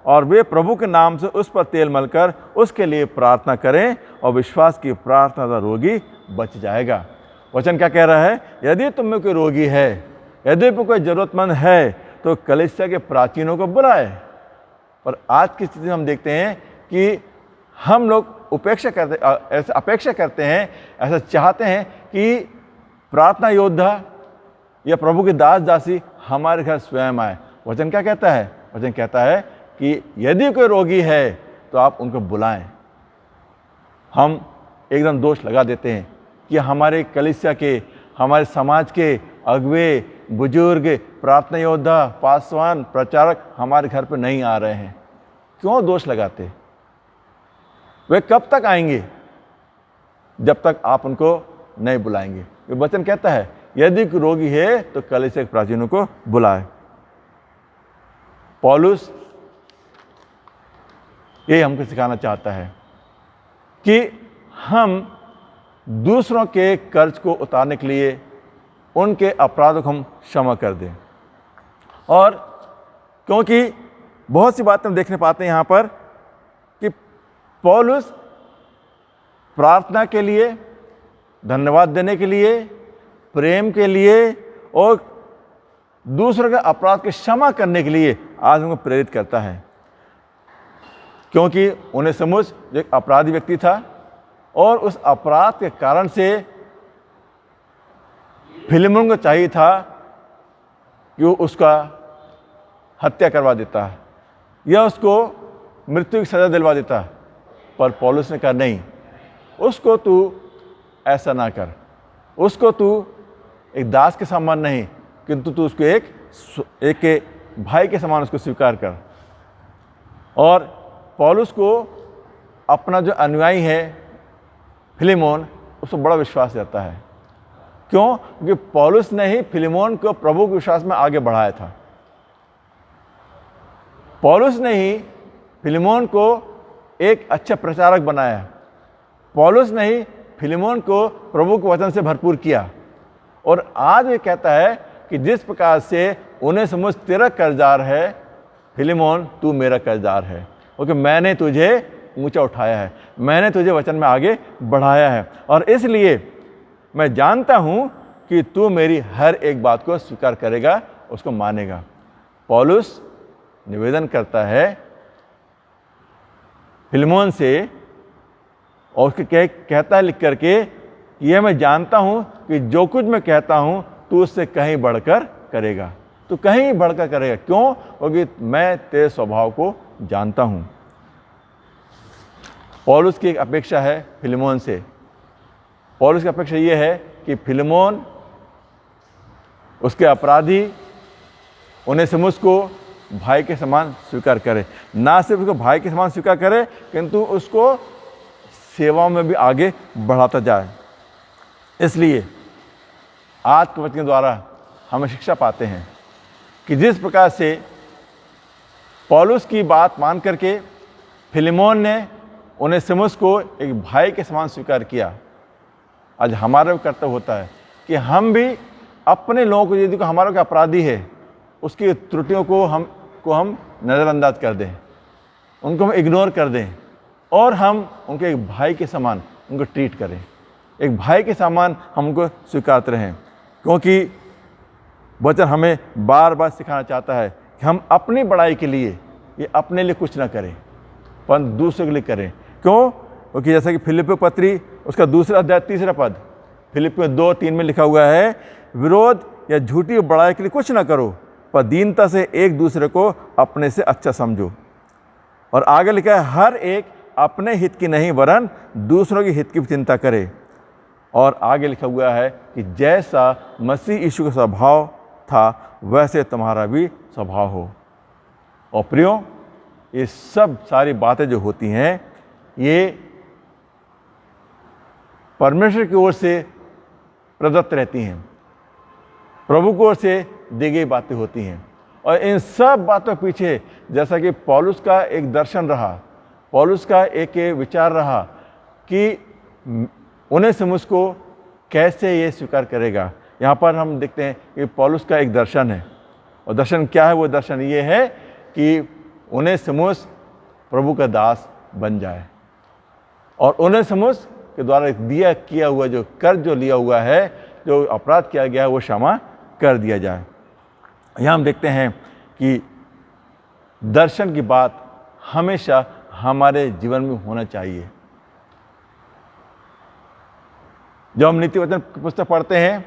और वे प्रभु के नाम से उस पर तेल मलकर उसके लिए प्रार्थना करें और विश्वास की प्रार्थना का रोगी बच जाएगा। वचन क्या कह रहा है? यदि तुम में कोई रोगी है, यदि कोई ज़रूरतमंद है तो कलीसिया के प्राचीनों को बुलाए। पर आज की स्थिति में हम देखते हैं कि हम लोग अपेक्षा करते हैं, ऐसा चाहते हैं कि प्रार्थना योद्धा या प्रभु के दास दासी हमारे घर स्वयं आए। वचन क्या कहता है? वचन कहता है कि यदि कोई रोगी है तो आप उनको बुलाएं। हम एकदम दोष लगा देते हैं कि हमारे कलीसिया के, हमारे समाज के अगुवे, बुजुर्ग, प्रार्थना योद्धा, पासवान, प्रचारक हमारे घर पर नहीं आ रहे हैं। क्यों दोष लगाते? वे कब तक आएंगे? जब तक आप उनको नहीं बुलाएंगे। ये वचन कहता है यदि कोई रोगी है तो कलीसिया के प्राचीनों को बुलाए। पौलुस ये हमको सिखाना चाहता है कि हम दूसरों के कर्ज को उतारने के लिए उनके अपराधों को हम क्षमा कर दें। और क्योंकि बहुत सी बातें हम देखने पाते हैं यहाँ पर कि पौलुस प्रार्थना के लिए, धन्यवाद देने के लिए, प्रेम के लिए और दूसरों के अपराध के क्षमा करने के लिए आज हमको प्रेरित करता है। क्योंकि उनेसिमुस जो एक अपराधी व्यक्ति था और उस अपराध के कारण से फिलेमोन को चाहिए था कि वो उसका हत्या करवा देता या उसको मृत्यु की सज़ा दिलवा देता, पर पौलुस ने कहा नहीं, उसको तू ऐसा ना कर, उसको तू एक दास के समान नहीं किंतु तू उसको एक भाई के समान उसको स्वीकार कर। और पौलुस को अपना जो अनुयायी है फिलेमोन, उसको बड़ा विश्वास रहता है। क्यों? क्योंकि पौलुस ने ही फिलेमोन को प्रभु के विश्वास में आगे बढ़ाया था। पौलुस ने ही फिलेमोन को एक अच्छा प्रचारक बनाया। पौलुस ने ही फिलेमोन को प्रभु के वचन से भरपूर किया। और आज ये कहता है कि जिस प्रकार से उनेसिमुस तेरा कर्जदार है, फिलेमोन तू मेरा कर्जदार है, क्योंकि मैंने तुझे ऊंचा उठाया है, मैंने तुझे वचन में आगे बढ़ाया है और इसलिए मैं जानता हूं कि तू मेरी हर एक बात को स्वीकार करेगा, उसको मानेगा। पौलुस निवेदन करता है फिलेमोन से और उसके कहता है लिख करके, यह मैं जानता हूं कि जो कुछ मैं कहता हूं तू उससे कहीं बढ़कर करेगा, तू कहीं बढ़कर करेगा। क्यों? क्योंकि मैं तेरे स्वभाव को जानता हूं। पौलुस की एक अपेक्षा है फिलेमोन से। पौलुस की अपेक्षा यह है कि फिलेमोन उसके अपराधी उनेसिमुस को भाई के समान स्वीकार करे। ना सिर्फ उसको भाई के समान स्वीकार करे किंतु उसको सेवा में भी आगे बढ़ाता जाए। इसलिए आज के वचन के द्वारा हम शिक्षा पाते हैं कि जिस प्रकार से पौलुस की बात मान करके फिलेमोन ने उनेसिमुस को एक भाई के समान स्वीकार किया, आज हमारा भी कर्तव्य होता है कि हम भी अपने लोगों को, यदि हमारा कोई अपराधी है, उसकी त्रुटियों को हम नज़रअंदाज कर दें, उनको हम इग्नोर कर दें, और हम उनके एक भाई के समान उनको ट्रीट करें, एक भाई के समान हम उनको स्वीकारते रहें। क्योंकि वचन हमें बार बार सिखाना चाहता है कि हम अपनी बड़ाई के लिए, ये अपने लिए कुछ ना करें, पर दूसरों के लिए करें। क्यों? क्योंकि जैसा कि फिलिप्पियों पत्री उसका 2 अध्याय 3 पद, फिलिप्पियों 2:3 में लिखा हुआ है, विरोध या झूठी बड़ाई के लिए कुछ ना करो, पर दीनता से एक दूसरे को अपने से अच्छा समझो। और आगे लिखा है, हर एक अपने हित की नहीं वरन दूसरों के हित की चिंता करे। और आगे लिखा हुआ है कि जैसा मसीह यीशु का स्वभाव था वैसे तुम्हारा भी स्वभाव हो। और प्रियो, ये सब सारी बातें जो होती हैं ये परमेश्वर की ओर से प्रदत्त रहती हैं, प्रभु की ओर से दी गई बातें होती हैं। और इन सब बातों के पीछे, जैसा कि पौलुस का एक दर्शन रहा, पौलुस का एक विचार रहा कि उनेसिमुस को कैसे ये स्वीकार करेगा। यहाँ पर हम देखते हैं कि पौलुस का एक दर्शन है, और दर्शन क्या है? वो दर्शन ये है कि उनेसिमुस प्रभु का दास बन जाए, और उनेसिमुस के द्वारा दिया किया हुआ जो कर्ज जो लिया हुआ है, जो अपराध किया गया है, वो क्षमा कर दिया जाए। यहाँ हम देखते हैं कि दर्शन की बात हमेशा हमारे जीवन में होना चाहिए। जब हम नीति वचन पुस्तक पढ़ते हैं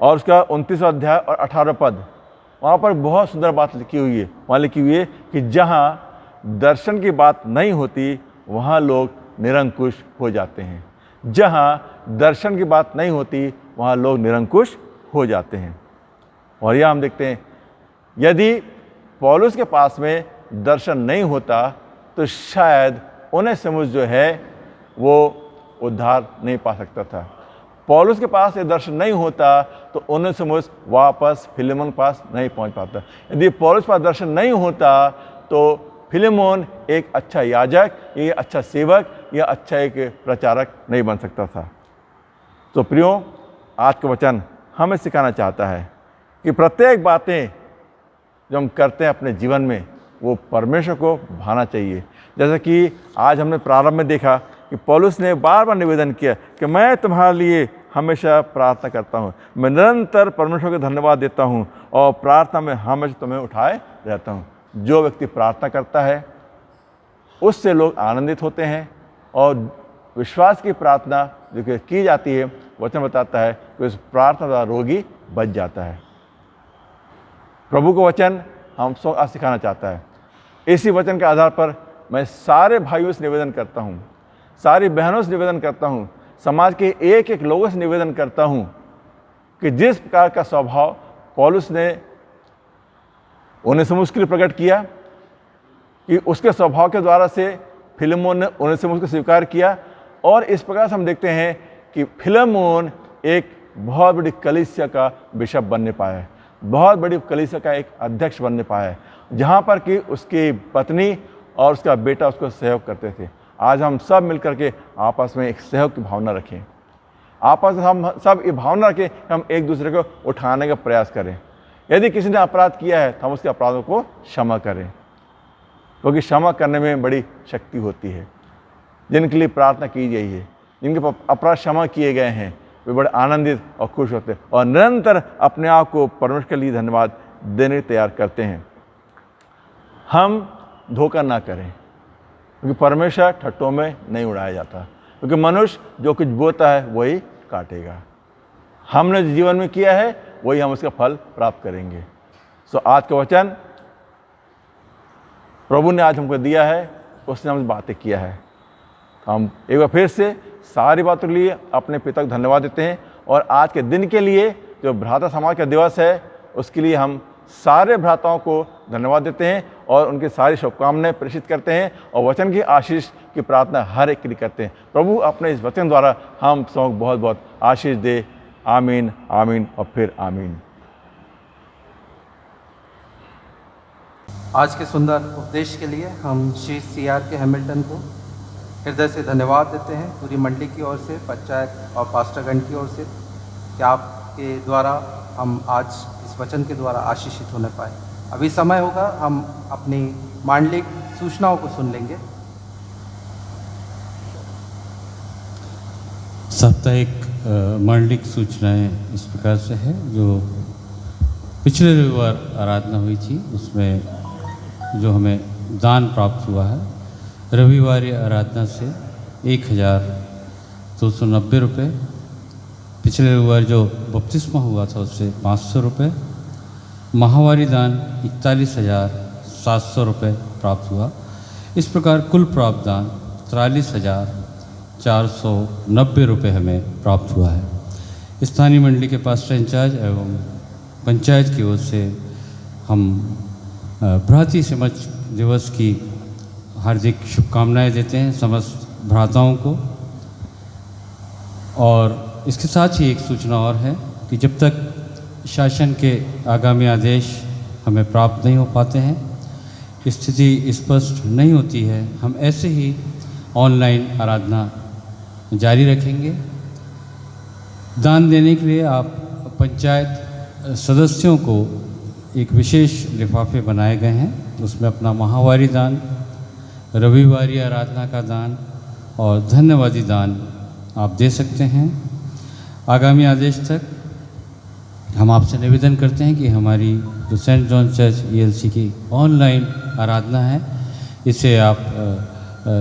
और उसका 29वां अध्याय और 18वां पद, वहाँ पर बहुत सुंदर बात लिखी हुई है। वहाँ लिखी हुई है कि जहाँ दर्शन की बात नहीं होती वहाँ लोग निरंकुश हो जाते हैं। जहाँ दर्शन की बात नहीं होती वहाँ लोग निरंकुश हो जाते हैं। और यह हम देखते हैं, यदि पौलुस के पास में दर्शन नहीं होता तो शायद उनेसिमुस जो है वो उद्धार नहीं पा सकता था। पौलुस के पास ये दर्शन नहीं होता तो उनेसिमुस वापस फिलेमोन के पास नहीं पहुंच पाता। यदि पौलुस के पास दर्शन नहीं होता तो फिलेमोन एक अच्छा याजक, एक अच्छा सेवक या अच्छा एक प्रचारक नहीं बन सकता था। तो प्रियो, आज का वचन हमें सिखाना चाहता है कि प्रत्येक बातें जो हम करते हैं अपने जीवन में वो परमेश्वर को भाना चाहिए। जैसे कि आज हमने प्रारंभ में देखा कि पौलुस ने बार बार निवेदन किया कि मैं तुम्हारे लिए हमेशा प्रार्थना करता हूँ, मैं निरंतर परमेश्वर को धन्यवाद देता हूँ और प्रार्थना में हमेशा तुम्हें उठाए रहता हूँ। जो व्यक्ति प्रार्थना करता है उससे लोग आनंदित होते हैं, और विश्वास की प्रार्थना जो की जाती है, वचन बताता है कि उस प्रार्थना द्वारा रोगी बच जाता है। प्रभु का वचन हम सब आज सिखाना चाहता है। इसी वचन के आधार पर मैं सारे भाइयों से निवेदन करता हूँ, सारी बहनों से निवेदन करता हूँ, समाज के एक एक लोगों से निवेदन करता हूँ कि जिस प्रकार का स्वभाव पौलुस ने उनेसिमुस के लिए प्रकट किया, कि उसके स्वभाव के द्वारा से फिलेमोन ने उनेसिमुस को स्वीकार किया, और इस प्रकार से हम देखते हैं कि फिलेमोन एक बहुत बड़ी कलीसिया का बिशप बनने पाया है, बहुत बड़ी कलीसिया का एक अध्यक्ष बनने पाया है, जहाँ पर कि उसकी पत्नी और उसका बेटा उसको सहयोग करते थे। आज हम सब मिलकर के आपस में एक सहयोग की भावना रखें, आपस में हम सब ये भावना रखें कि हम एक दूसरे को उठाने का प्रयास करें। यदि किसी ने अपराध किया है तो हम उसके अपराधों को क्षमा करें, क्योंकि क्षमा करने में बड़ी शक्ति होती है। जिनके लिए प्रार्थना की गई है, जिनके अपराध क्षमा किए गए हैं, वे बड़े आनंदित और खुश होते हैं और निरंतर अपने आप को परमेश्वर के लिए धन्यवाद देने तैयार करते हैं। हम धोखा ना करें, क्योंकि परमेश्वर ठट्टों में नहीं उड़ाया जाता, क्योंकि मनुष्य जो कुछ बोता है वही काटेगा। हमने जो जीवन में किया है वही हम उसका फल प्राप्त करेंगे। सो आज का वचन प्रभु ने आज हमको दिया है, उसने हमसे बातें किया है। हम एक बार फिर से सारी बातों के लिए अपने पिता को धन्यवाद देते हैं, और आज के दिन के लिए जो भ्राता समाज का दिवस है उसके लिए हम सारे भ्राताओं को धन्यवाद देते हैं और उनकी सारी शुभकामनाएं प्रेषित करते हैं, और वचन की आशीष की प्रार्थना हर एक के लिए करते हैं। प्रभु अपने इस वचन द्वारा हम सबको बहुत बहुत आशीष दे। आमीन, आमीन और फिर आमीन। आज के सुंदर उपदेश के लिए हम श्री CR के हैमिल्टन को हृदय से धन्यवाद देते हैं, पूरी मंडली की ओर से, पंचायत और पास्टरगण की ओर से, कि आपके द्वारा हम आज इस वचन के द्वारा आशीषित होने पाए। अभी समय होगा हम अपनी मांडलिक सूचनाओं को सुन लेंगे। साप्ताहिक मंडलिक सूचनाएं इस प्रकार से है। जो पिछले रविवार आराधना हुई थी उसमें जो हमें दान प्राप्त हुआ है, रविवार आराधना से 1290 रुपये, पिछले रविवार जो बपतिस्मा हुआ था उससे 500 रुपये, माहवारी दान 41,700 रुपये प्राप्त हुआ। इस प्रकार कुल प्राप्त दान 43,490 रुपये हमें प्राप्त हुआ है। स्थानीय मंडली के पास्टर इंचार्ज एवं पंचायत की ओर से हम भ्रातृ समाज दिवस की हार्दिक शुभकामनाएं देते हैं समस्त भ्राताओं को। और इसके साथ ही एक सूचना और है कि जब तक शासन के आगामी आदेश हमें प्राप्त नहीं हो पाते हैं, स्थिति स्पष्ट नहीं होती है, हम ऐसे ही ऑनलाइन आराधना जारी रखेंगे। दान देने के लिए आप पंचायत सदस्यों को एक विशेष लिफाफे बनाए गए हैं, उसमें अपना माहवारी दान, रविवारी आराधना का दान और धन्यवादी दान आप दे सकते हैं। आगामी आदेश तक हम आपसे निवेदन करते हैं कि हमारी जो सेंट जॉन चर्च ELC की ऑनलाइन आराधना है, इसे आप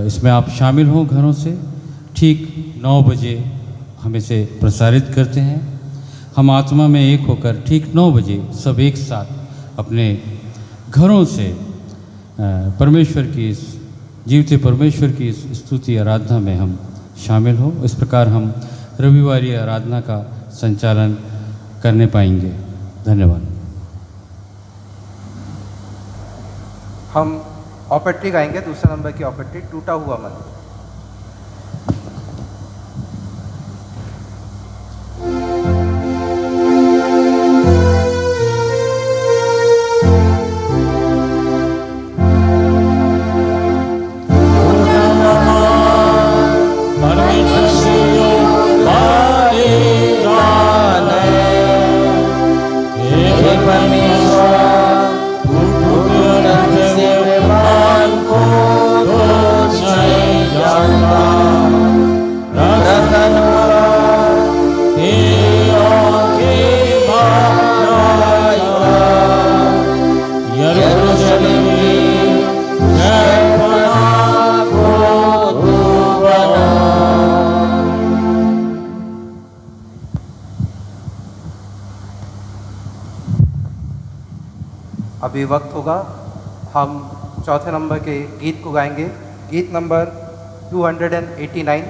इसमें आप शामिल हों घरों से। ठीक 9 बजे हम इसे प्रसारित करते हैं। हम आत्मा में एक होकर ठीक 9 बजे सब एक साथ अपने घरों से परमेश्वर की इस जीवते परमेश्वर की इस स्तुति आराधना में हम शामिल हो। इस प्रकार हम रविवारी आराधना का संचालन करने पाएंगे। धन्यवाद। हम ऑपेट्री गाएंगे, दूसरे नंबर की ऑपेट्री, टूटा हुआ मन। अभी वक्त होगा, हम चौथे नंबर के गीत को गाएंगे, गीत नंबर 289,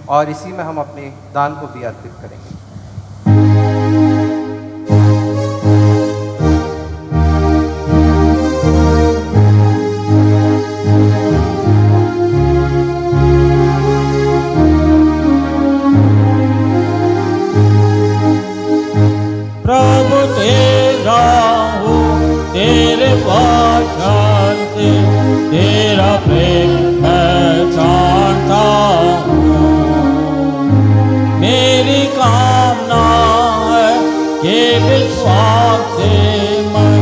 और इसी में हम अपने दान को भी अर्पित करेंगे। प्रभु तेरा हूँ, तेरे वचन से तेरा प्रेम मैं जानता हूँ। मेरी कामना है कि विश्वास से मैं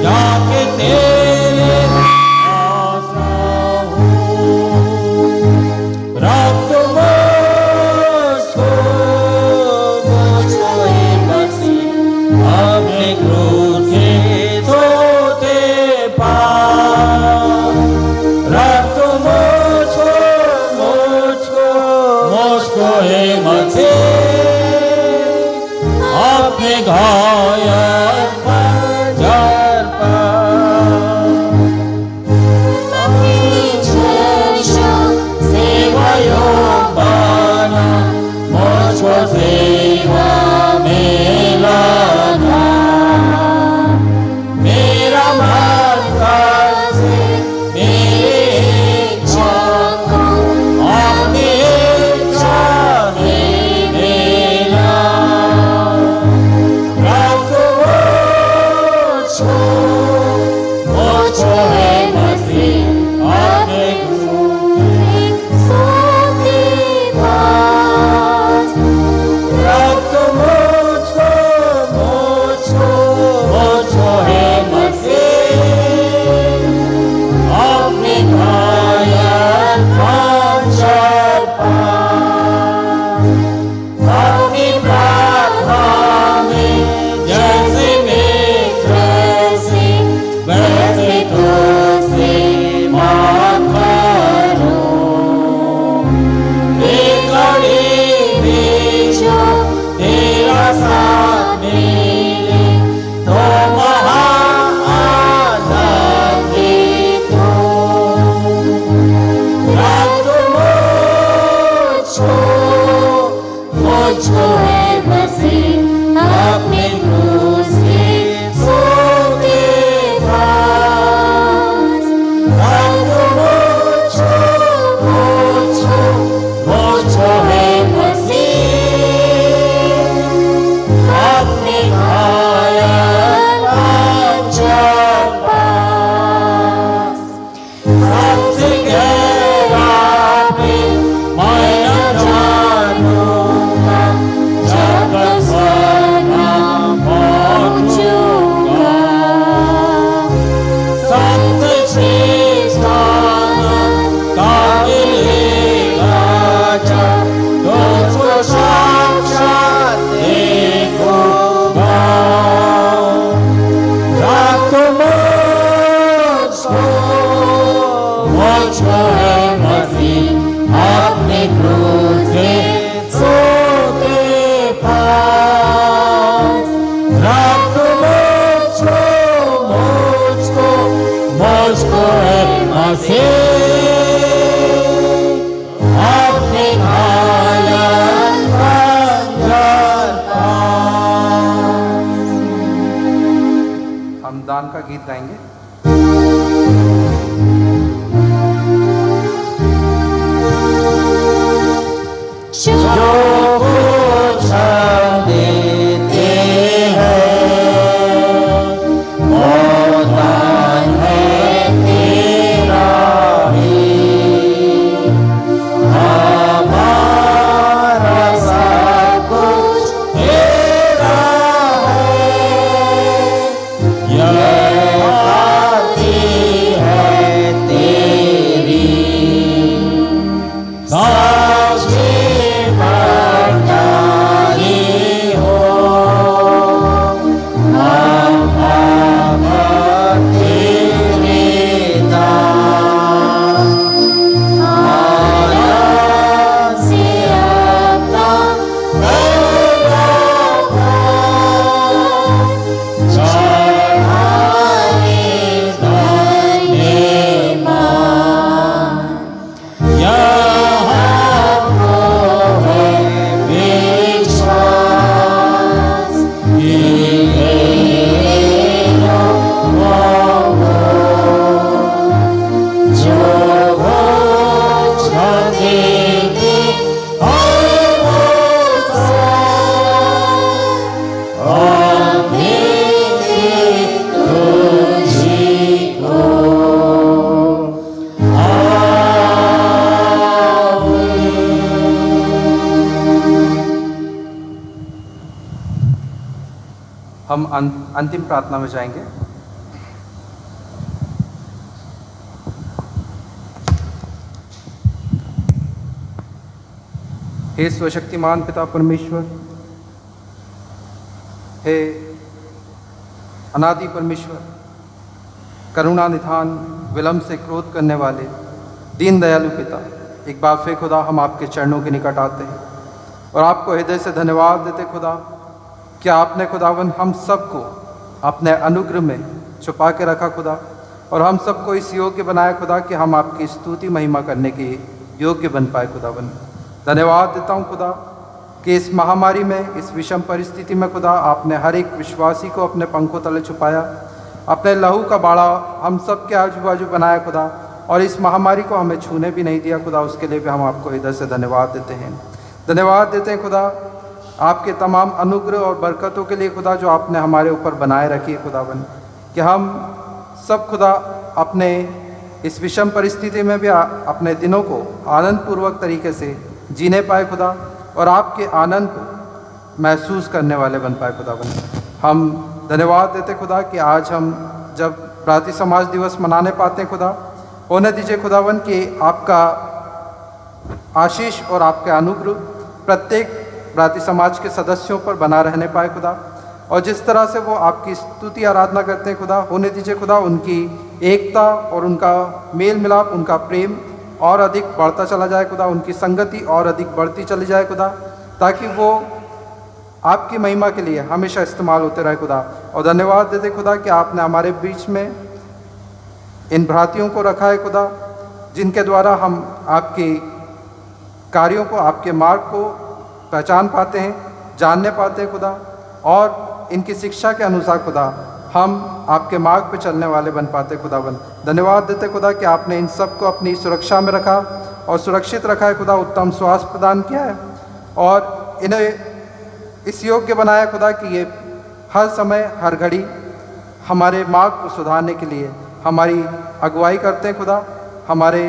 जाके तेरे पास रहूं। रब मुझको हे मसीह अपने क्रूस के सोते पार। रब मुझको हे मसीह अपने घायल मुझको है मसीह अपने क्रूस के सोते पास। रख मुझको है मसीह अपने घायल खंजर पास। हम दान का गीत गाएंगे। जो कुछ हम देते हैं वो दान है तेरा ही। हमारा सब कुछ तेरा है। यह आती है तेरी। साक्षी हम अंतिम प्रार्थना में जाएंगे। हे स्वशक्तिमान पिता परमेश्वर, हे अनादि परमेश्वर, करुणा निधान, विलंब से क्रोध करने वाले दीन दयालु पिता, एक बार फिर खुदा हम आपके चरणों के निकट आते हैं और आपको हृदय से धन्यवाद देते खुदा कि आपने खुदावन हम सबको अपने अनुग्रह में छुपा के रखा खुदा, और हम सबको इस योग्य बनाया खुदा कि हम आपकी स्तुति महिमा करने के योग्य बन पाए खुदावन। धन्यवाद देता हूँ खुदा कि इस महामारी में, इस विषम परिस्थिति में खुदा आपने हर एक विश्वासी को अपने पंखों तले छुपाया, अपने लहू का बाड़ा हम सब के आजू बाजू बनाया खुदा, और इस महामारी को हमें छूने भी नहीं दिया खुदा। उसके लिए भी हम आपको हृदय से धन्यवाद देते हैं। धन्यवाद देते हैं खुदा आपके तमाम अनुग्रह और बरकतों के लिए खुदा, जो आपने हमारे ऊपर बनाए रखी है खुदावन, कि हम सब खुदा अपने इस विषम परिस्थिति में भी अपने दिनों को आनंदपूर्वक तरीके से जीने पाए खुदा, और आपके आनंद को महसूस करने वाले बन पाए खुदावन। हम धन्यवाद देते खुदा कि आज हम जब प्राति समाज दिवस मनाने पाते हैं खुदा, होने दीजिए खुदावन कि आपका आशीष और आपके अनुग्रह प्रत्येक प्राति समाज के सदस्यों पर बना रहने पाए खुदा, और जिस तरह से वो आपकी स्तुति आराधना करते हैं खुदा, होने दीजिए खुदा उनकी एकता और उनका मेल मिलाप, उनका प्रेम और अधिक बढ़ता चला जाए खुदा, उनकी संगति और अधिक बढ़ती चली जाए खुदा, ताकि वो आपकी महिमा के लिए हमेशा इस्तेमाल होते रहे खुदा। और धन्यवाद देते खुदा कि आपने हमारे बीच में इन भ्रातियों को रखा है खुदा, जिनके द्वारा हम आपके कार्यों को, आपके मार्ग को पहचान पाते हैं, जानने पाते हैं खुदा, और इनकी शिक्षा के अनुसार खुदा हम आपके मार्ग पे चलने वाले बन पाते खुदावन। धन्यवाद देते खुदा कि आपने इन सब को अपनी सुरक्षा में रखा और सुरक्षित रखा है खुदा, उत्तम स्वास्थ्य प्रदान किया है और इन्हें इस योग्य बनाया खुदा कि ये हर समय हर घड़ी हमारे मार्ग को सुधारने के लिए हमारी अगुवाई करते हैं खुदा, हमारे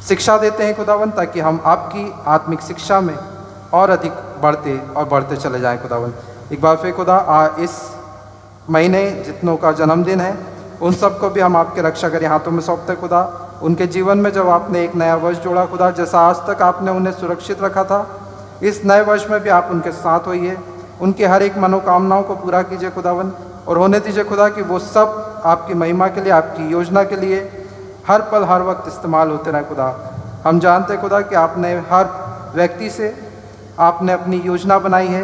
शिक्षा देते हैं खुदावन, ताकि हम आपकी आत्मिक शिक्षा में और अधिक बढ़ते और बढ़ते चले जाएं खुदावन। एक बार फिर खुदा इस महीने जितनों का जन्मदिन है उन सब को भी हम आपके रक्षा करें हाथों में सौंपते खुदा। उनके जीवन में जब आपने एक नया वर्ष जोड़ा खुदा, जैसा आज तक आपने उन्हें सुरक्षित रखा था, इस नए वर्ष में भी आप उनके साथ होइए, उनकी हर एक मनोकामनाओं को पूरा कीजिए खुदावन, और होने दीजिए खुदा कि वो सब आपकी महिमा के लिए, आपकी योजना के लिए हर पल हर वक्त इस्तेमाल होते रहे खुदा। हम जानते खुदा कि आपने हर व्यक्ति से आपने अपनी योजना बनाई है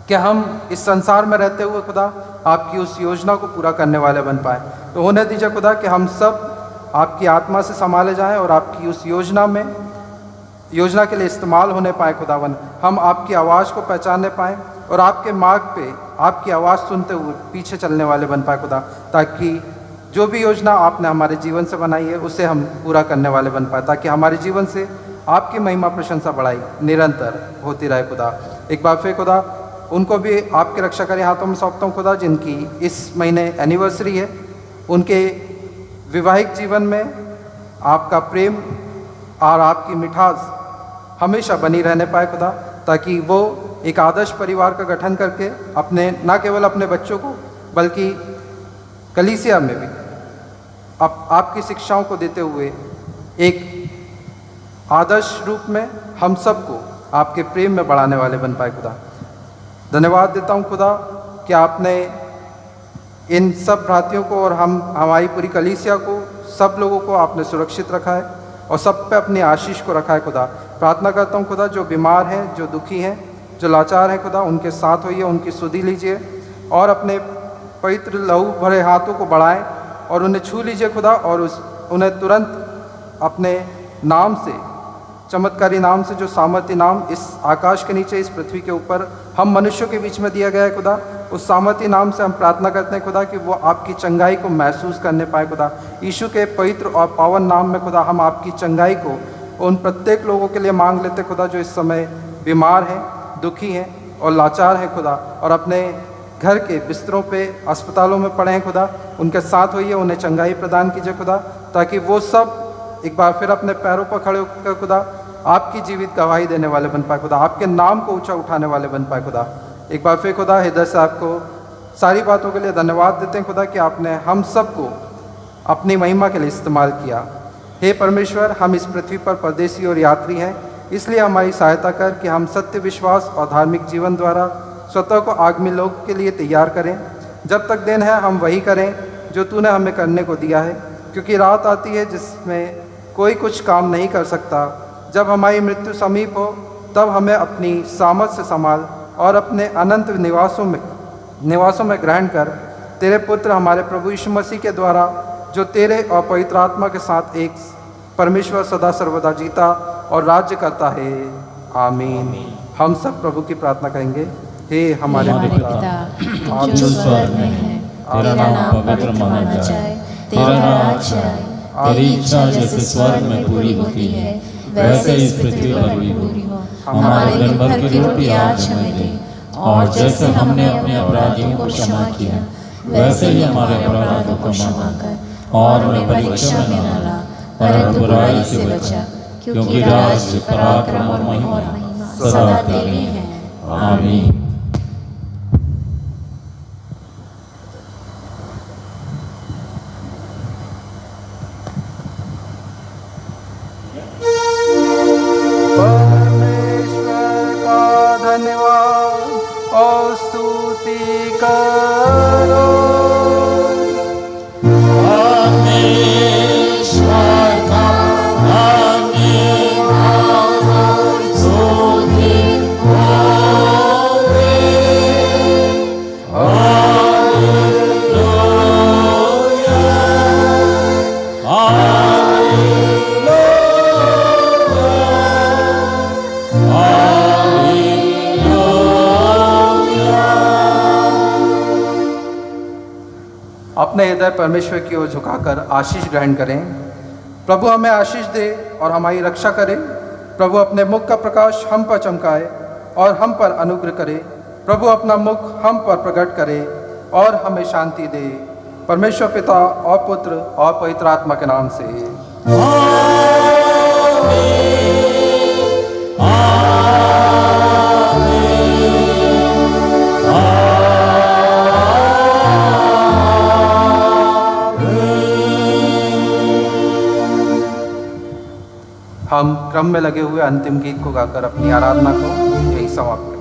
कि हम इस संसार में रहते हुए खुदा आपकी उस योजना को पूरा करने वाले बन पाए। तो होने दीजिए खुदा कि हम सब आपकी आत्मा से संभाले जाएं और आपकी उस योजना के लिए इस्तेमाल होने पाए खुदावन। हम आपकी आवाज़ को पहचानने पाएँ और आपके मार्ग पे आपकी आवाज़ सुनते हुए पीछे चलने वाले बन पाए खुदा, ताकि जो भी योजना आपने हमारे जीवन से बनाई है उसे हम पूरा करने वाले बन पाए, ताकि हमारे जीवन से आपकी महिमा प्रशंसा बढ़ाई निरंतर होती रहे खुदा। एक बार फिर खुदा उनको भी आपके रक्षाकारी हाथों में सौंपता हूँ खुदा, जिनकी इस महीने एनिवर्सरी है। उनके वैवाहिक जीवन में आपका प्रेम और आपकी मिठास हमेशा बनी रहने पाए खुदा, ताकि वो एक आदर्श परिवार का गठन करके अपने न केवल अपने बच्चों को बल्कि कलीसिया में भी आपकी शिक्षाओं को देते हुए एक आदर्श रूप में हम सबको आपके प्रेम में बढ़ाने वाले बन पाए खुदा। धन्यवाद देता हूँ खुदा कि आपने इन सब भ्रातियों को और हमारी पूरी कलीसिया को, सब लोगों को आपने सुरक्षित रखा है और सब पे अपनी आशीष को रखा है खुदा। प्रार्थना करता हूँ खुदा, जो बीमार हैं, जो दुखी हैं, जो लाचार हैं खुदा, उनके साथ होइए, उनकी सुधि लीजिए और अपने पवित्र लहू भरे हाथों को बढ़ाएं और उन्हें छू लीजिए खुदा, और उन्हें तुरंत अपने नाम से, चमत्कारी नाम से, जो सामर्थ्य नाम इस आकाश के नीचे, इस पृथ्वी के ऊपर हम मनुष्यों के बीच में दिया गया है खुदा, उस सामर्थ्य नाम से हम प्रार्थना करते हैं खुदा कि वो आपकी चंगाई को महसूस करने पाए खुदा। यीशु के पवित्र और पावन नाम में खुदा हम आपकी चंगाई को उन प्रत्येक लोगों के लिए मांग लेते खुदा, जो इस समय बीमार हैं, दुखी हैं और लाचार हैं खुदा, और अपने घर के बिस्तरों पे, अस्पतालों में पड़े हैं खुदा। उनके साथ होइए, उन्हें चंगाई प्रदान कीजिए खुदा, ताकि वो सब एक बार फिर अपने पैरों पर खड़े होकर खुदा आपकी जीवित गवाही देने वाले बन पाए खुदा, आपके नाम को ऊंचा उठाने वाले बन पाए खुदा। एक बार फिर खुदा हृदय से आपको सारी बातों के लिए धन्यवाद देते हैं खुदा कि आपने हम सबको अपनी महिमा के लिए इस्तेमाल किया। हे परमेश्वर, हम इस पृथ्वी पर परदेसी और यात्री हैं, इसलिए हमारी सहायता कर कि हम सत्य, विश्वास और धार्मिक जीवन द्वारा स्वतः को आगामी लोग के लिए तैयार करें। जब तक दिन है हम वही करें जो तूने हमें करने को दिया है, क्योंकि रात आती है जिसमें कोई कुछ काम नहीं कर सकता। जब हमारी मृत्यु समीप हो तब हमें अपनी सामर्थ से संभाल और अपने अनंत निवासों में ग्रहण कर। तेरे पुत्र हमारे प्रभु यीशु मसीह के द्वारा, जो तेरे और पवित्र आत्मा के साथ एक परमेश्वर सदा सर्वदा जीता और राज्य करता है। आमीन। हम सब प्रभु की प्रार्थना करेंगे। हे हमारे पिता, आप जो स्वर्ग में है, तेरा नाम पवित्र माना जाए, तेरा राज्य आए, तेरी इच्छा जैसे स्वर्ग में पूरी होती है वैसे इस पृथ्वी पर भी पूरी हो। हमारे दिन भर की रोटी आज हमें दे, और जैसे हमने अपने अपराधियों को क्षमा किया वैसे ही हमारे अपराधों को क्षमा कर, और हमें परीक्षा में न ला परंतु बुराई से बचा, क्योंकि राज्य, पराक्रम और महिमा सदा तेरे हैं। आमीन। परमेश्वर का धन्यवाद और स्तुति करो। अपने हृदय परमेश्वर की ओर झुकाकर आशीष ग्रहण करें। प्रभु हमें आशीष दे और हमारी रक्षा करे। प्रभु अपने मुख का प्रकाश हम पर चमकाए और हम पर अनुग्रह करे। प्रभु अपना मुख हम पर प्रकट करे और हमें शांति दे। परमेश्वर पिता और पुत्र और पवित्र आत्मा के नाम से हम क्रम में लगे हुए अंतिम गीत को गाकर अपनी आराधना को यही समाप्त करें।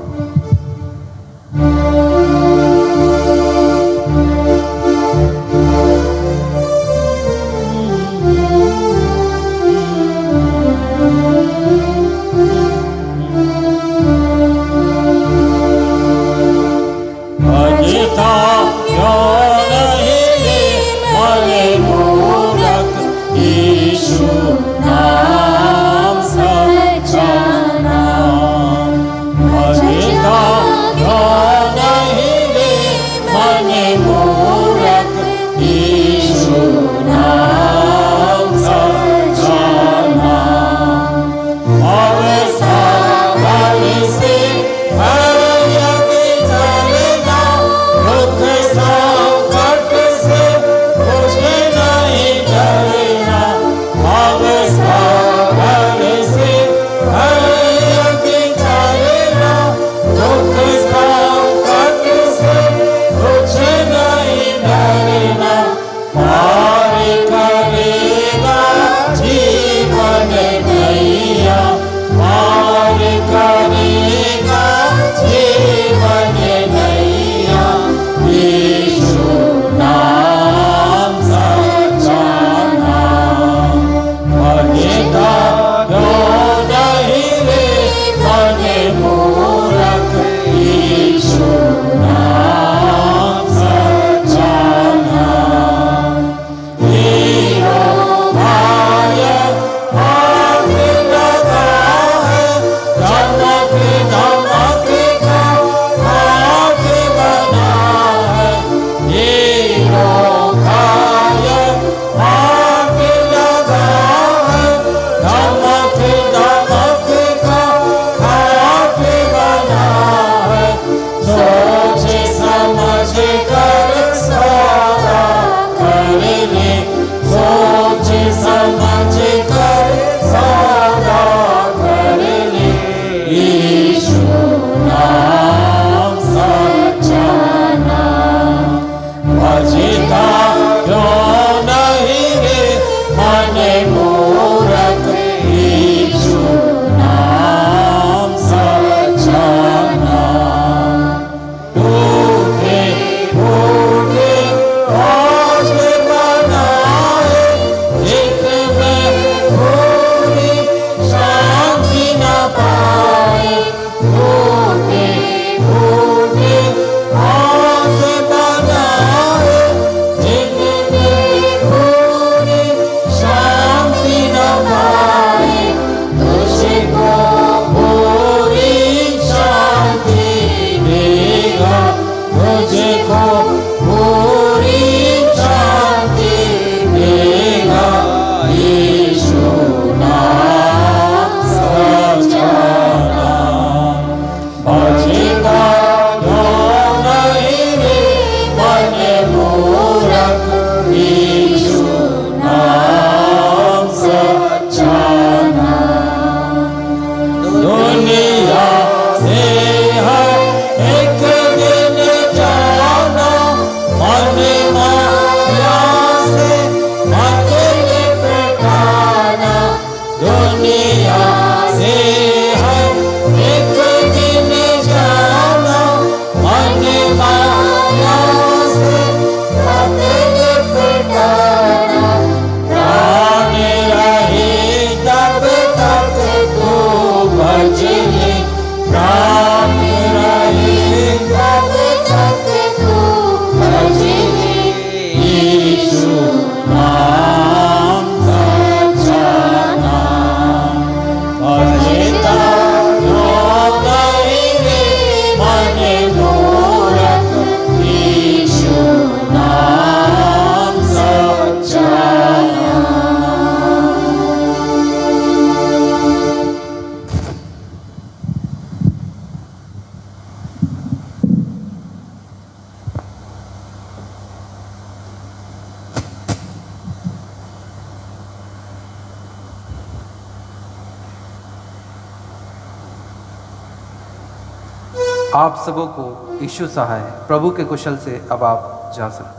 आप सबों को यीशु सहाय प्रभु के कुशल से अब आप जा सकते हैं।